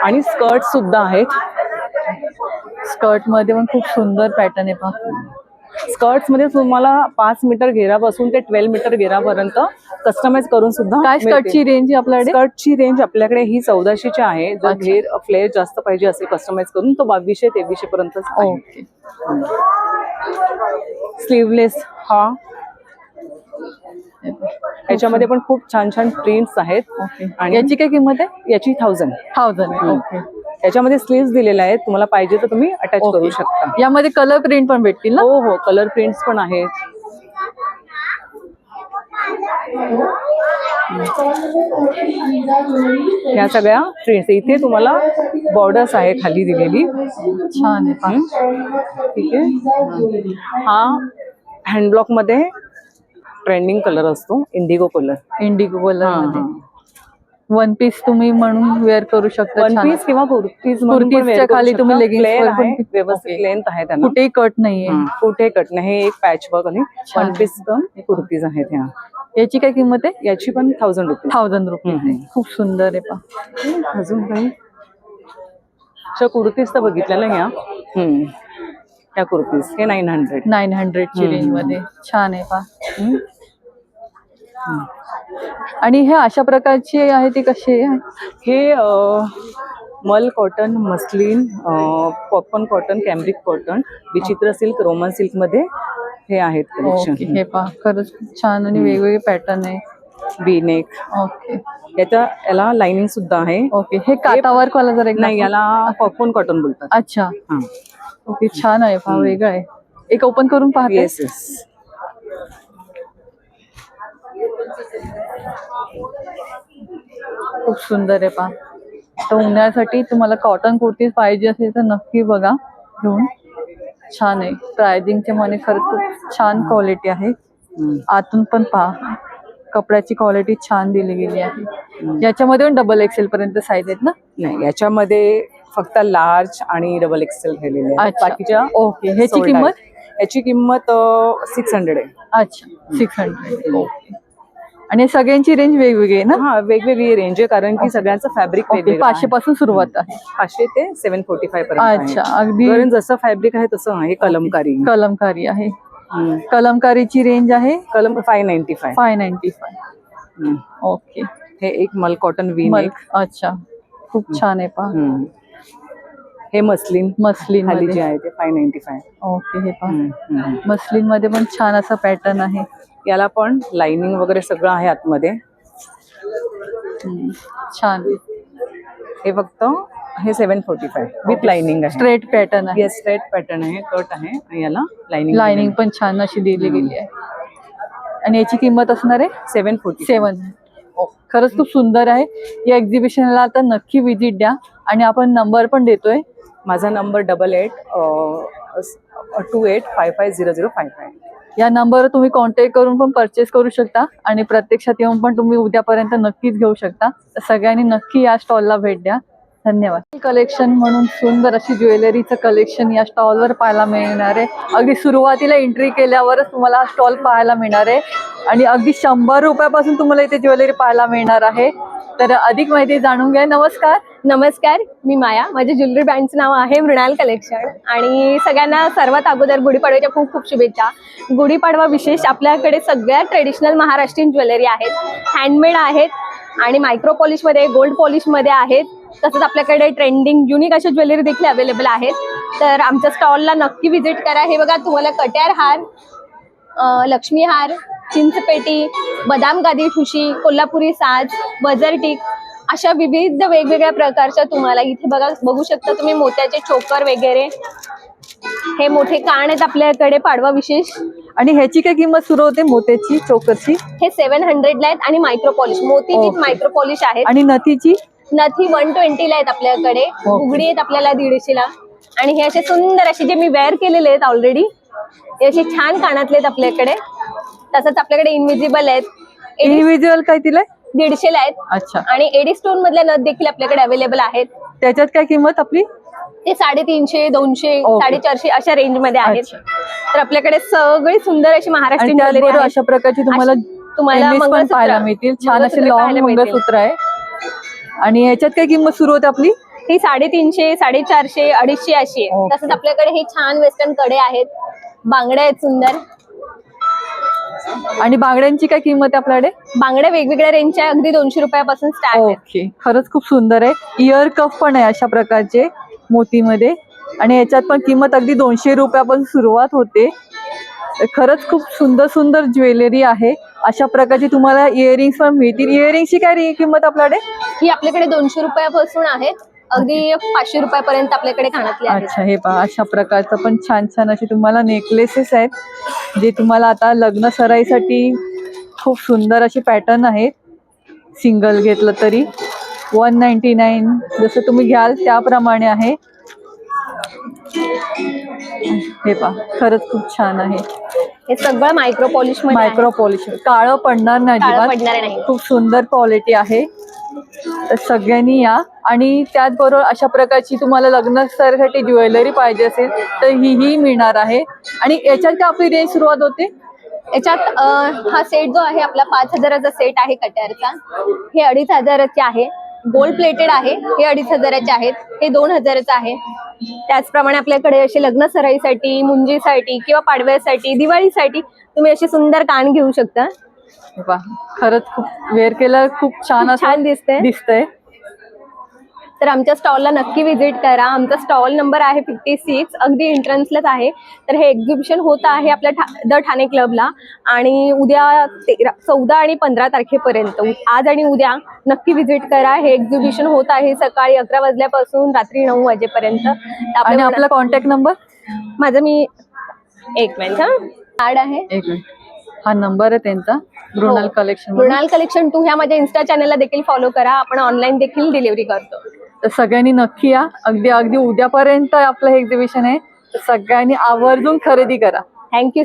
आणि स्कर्ट सुद्धा आहेत. स्कर्ट मध्ये पण खूप सुंदर पॅटर्न आहे पहा. स्कर्ट्स मध्ये तुम्हाला 5 मीटर घेरापासून ते 12 मीटर घेरापर्यंत कस्टमाइज करून सुद्धा. काय स्कर्टची रेंज आपल्याकडे? स्कर्टची रेंज आपल्याकडे ही 1400ची आहे. जर घेर फ्लेअर जास्त पाहिजे असेल कस्टमाइज करून तो 2200-2300 पर्यंत. ओके. स्लीवलेस हा, याच्यामध्ये पण खूप छान छान प्रिंट्स आहेत. आणि याची काय किंमत आहे? याची 1000. ओके. याच्यामध्ये स्लीव्स दिलेल्या आहेत. तुम्हाला पाहिजे तर तुम्ही अटॅच करू शकता. यामध्ये कलर प्रिंट पण भेटतील ना? हो हो, कलर प्रिंट्स पण आहेत. या सगळ्या प्रिंट्स इथे तुम्हाला बॉर्डर्स आहे खाली दिलेली. छान आहे. ठीक आहे. हा हँडब्लॉक मध्ये ट्रेंडिंग कलर असतो, इंडिगो कलर. इंडिगो कलर मध्ये 1 पीस तुम्ही म्हणून वेअर करू शकता. 1 पीस किंवा कुर्तीच्या खाली तुम्ही लेगिंग्स व्यवस्थित लेंथ आहे त्यांना, कुठेही कट नाहीये. कुठे कट नाही. हे एक पॅच वर्क आणि 1 पीस कुर्तीज आहेत ह्या. याची काय किंमत आहे? याची पण 1000 रुपये. 1000 रुपये. खूप सुंदर आहे पहा. अजून काही अशा कुर्तीज तर बघितल्या ना ह्या. त्या कुर्तीज हे 900 ची रेंज मध्ये छान आहे पहा. आणि हे अशा प्रकारची आहे ती कशी आहे? हे mul cotton, muslin, popcorn cotton, cambric cotton, vichitra silk, Roman silk मध्ये हे आहेत कलेक्शन. हे पहा, खरंच खूप छान आणि वेगवेगळे पॅटर्न आहे. बी नेक. ओके. याला लाइनिंग सुद्धा आहे. ओके. हे काठावर्क वाला जर नाही, याला पॉपकॉर्न कॉटन बोलतात. अच्छा. ओके, छान आहे पहा, वेगळं आहे. एक ओपन करून पाहते. Yes yes. खूप सुंदर आहे पहा. तर उन्हाळ्यासाठी तुम्हाला कॉटन कुर्तीज पाहिजे असेल तर नक्की बघा घेऊन. छान आहे. प्राइसिंगच्या मने खरंच खूप छान क्वालिटी आहे. आतून पण पहा, कपड्याची क्वालिटी छान दिली गेली आहे. याच्यामध्ये पण XXL पर्यंत साईज आहेत ना? नाही, याच्यामध्ये फक्त लार्ज आणि XXL राहिलेले आहेत. बाकीच्या. ओके. ह्याची किंमत? याची किंमत 600 आहे. अच्छा, 600. ओके. आणि सगळ्यांची रेंज वेगवेगळी आहे ना? हा, वेगवेगळी रेंज आहे कारण की सगळ्यांचं फॅब्रिक वेगवेगळं. 500 पासून सुरुवात आहे. 500 ते 745 पर्यंत. अच्छा, अगदी. कारण जसं फॅब्रिक आहे तसं आहे. कलमकारी आहे. कलमकारीची रेंज आहे 595. 595. ओके. हे एक मल कॉटन वी नेक. अच्छा, खूप छान आहे पहा. हे मस्लिन खाली जे आहे ते 595. ओके. हे पहा, मस्लिन मध्ये पण छान असा पॅटर्न आहे. याला पण लाइनिंग वगैरे सगळं आहे आतमध्ये. छान. हे फक्त हे 745 विथ लाइनिंग आहे. स्ट्रेट पॅटर्न आहे. स्ट्रेट पॅटर्न आहे, कट आहे आणि याला लाइनिंग पण छान अशी दिली गेली आहे. आणि याची किंमत असणार आहे 747. खरंच खूप सुंदर आहे. या एक्झिबिशनला आता नक्की व्हिजिट द्या. आणि आपण नंबर पण देतोय. माझा नंबर 88 28550055. या नंबरवर तुम्ही कॉन्टॅक्ट करून पण परचेस करू शकता आणि प्रत्यक्षात येऊन पण तुम्ही उद्यापर्यंत नक्कीच घेऊ शकता. तर सगळ्यांनी नक्की या स्टॉलला भेट द्या. धन्यवाद. कलेक्शन म्हणून सुंदर अशी ज्वेलरीचं कलेक्शन या स्टॉलवर पाहायला मिळणार आहे. अगदी सुरुवातीला एंट्री केल्यावरच तुम्हाला हा स्टॉल पाहायला मिळणार आहे आणि अगदी 100 रुपयापासून तुम्हाला इथे ज्वेलरी पाहायला मिळणार आहे. तर अधिक माहिती जाणून घ्या. नमस्कार. नमस्कार, मी माया. माझ्या ज्वेलरी ब्रँडचं नाव आहे मृणाल कलेक्शन आणि सगळ्यांना सर्वात अगोदर गुढीपाडव्याच्या खूप खूप शुभेच्छा. गुढीपाडवा विशेष आपल्याकडे सगळ्या ट्रेडिशनल महाराष्ट्रीयन ज्वेलरी आहेत, हँडमेड आहेत आणि मायक्रो पॉलिशमध्ये, गोल्ड पॉलिशमध्ये आहेत. तसंच आपल्याकडे ट्रेंडिंग युनिक अशा ज्वेलरी देखील अवेलेबल आहेत. तर आमच्या स्टॉलला नक्की व्हिजिट करा. हे बघा, तुम्हाला कट्यार हार, लक्ष्मी हार, चिंचपेटी, बदाम गादी ठुशी, कोल्हापुरी साज, बजरटीक अशा विविध वेगवेगळ्या प्रकारच्या तुम्हाला इथे बघू शकता तुम्ही. मोत्याचे चोकर वगैरे, हे मोठे कान आहेत आपल्याकडे पाडवा विशेष. आणि ह्याची काय किंमत सुरू होते मोत्याची चोकरची? हे 700 ला आहेत आणि मायक्रो पॉलिश, मोती विथ मायक्रो पॉलिश आहेत. आणि नथीची? नथी 120 ला आहेत आपल्याकडे. उघडी आहेत आपल्याला 150 ला. आणि हे असे सुंदर असे जे मी वेअर केलेले आहेत ऑलरेडी, हे असे छान कानातले आहेत आपल्याकडे. तसंच आपल्याकडे इनविजिबल आहेत. इंडिव्हिज्युअल काय तिला 150 ला आहेत. अच्छा. आणि एडी स्टोन मधल्या नथ देखील आपल्याकडे अवेलेबल आहेत. त्याच्यात काय किंमत आपली? ते 350, 200, 450 अशा रेंज मध्ये आहेत. तर आपल्याकडे सगळी सुंदर अशी महाराष्ट्रीयन ज्वेलरी आहे. अशा प्रकारची तुम्हाला मंगळसूत्र पाहायला मिळतील. छान असे लॉंग मंगळसूत्र आहे. आणि ह्याच्यात काय किंमत सुरू होते आपली? ही 350, 450, 250 अशी आहे. तसंच आपल्याकडे हे छान वेस्टर्न कडे आहेत, बांगड्या आहेत सुंदर. आणि बांगड्यांची काय किंमत आहे आपल्याकडे? बांगड्या वेगवेगळ्या रेंजच्या अगदी 200 रुपयापासून स्टार्ट आहेत. ओके, खरंच खूप सुंदर आहे. इयर कफ पण आहे अशा प्रकारचे मोतीमध्ये आणि याच्यात पण किंमत अगदी 200 रुपयापासून सुरुवात होते. खरंच खूप सुंदर सुंदर ज्वेलरी आहे. अशा प्रकारची तुम्हाला इयरिंग्स पण मिळतील. इयरिंगची काय किंमत आपल्याकडे? ही आपल्याकडे 200 रुपयापासून आहेत, अगदी 500 रुपयापर्यंत आपल्याकडे कानातले आहेत. अच्छा, हे पहा अशा प्रकारचं पण छान छान असे तुम्हाला नेकलेसेस आहेत, जे तुम्हाला आता लग्न सराईसाठी खूप सुंदर असे पॅटर्न आहेत. सिंगल घेतलं तरी 199, जसं तुम्ही घ्याल त्याप्रमाणे आहे. हे पहा, खरंच खूप छान आहे. हे सगळं मायक्रो पॉलिश मध्ये आहे. मायक्रो पॉलिश, काळं पडणार नाही काळं पडणार अजिबात. नाही. खूप सुंदर क्वालिटी आहे. तर सगळ्यांनी या. आणि त्याचबरोबर अशा प्रकारची तुम्हाला लग्न साठी ज्वेलरी पाहिजे असेल तर ही मिळणार आहे. आणि याच्यात का आपली रेंज सुरुवात होते? याच्यात हा सेट जो आहे आपला 5000चा सेट आहे कट्यारचा. हे 2500चे आहे. गोल्ड प्लेटेड आहे, हे 2500चे आहेत. हे 2000चं आहे. त्याचप्रमाणे आपल्याकडे असे लग्न सराईसाठी, मुंजीसाठी किंवा पाडव्यासाठी, दिवाळीसाठी तुम्ही असे सुंदर कान घेऊ शकता. खरंच खूप वेअर केलं खूप छान दिसतंय. तर आमच्या स्टॉलला नक्की व्हिजिट करा. आमचा स्टॉल नंबर आहे 56, अगदी एंट्रन्सलाच आहे. तर हे एक्झिबिशन होत आहे आपल्या द ठाणे क्लबला आणि उद्या 14 आणि 15 तारखेपर्यंत, आज आणि उद्या नक्की व्हिजिट करा. हे एक्झिबिशन होत आहे सकाळी 11 वाजल्यापासून रात्री 9 वाजेपर्यंत. आणि आपला कॉन्टॅक्ट नंबर? मी एक मिनिट, कार्ड आहे. एक मिनिट, हा नंबर आहे त्यांचा. मृणाल कलेक्शन. मृणाल कलेक्शन 2 ह्या माझ्या इन्स्टा चॅनलला देखील फॉलो करा. आपण ऑनलाईन देखील डिलिव्हरी करतो. तर सगळ्यांनी नक्की या. अगदी उद्यापर्यंत आपलं हे एक्झिबिशन आहे. तर सगळ्यांनी आवर्जून खरेदी करा. थँक्यू.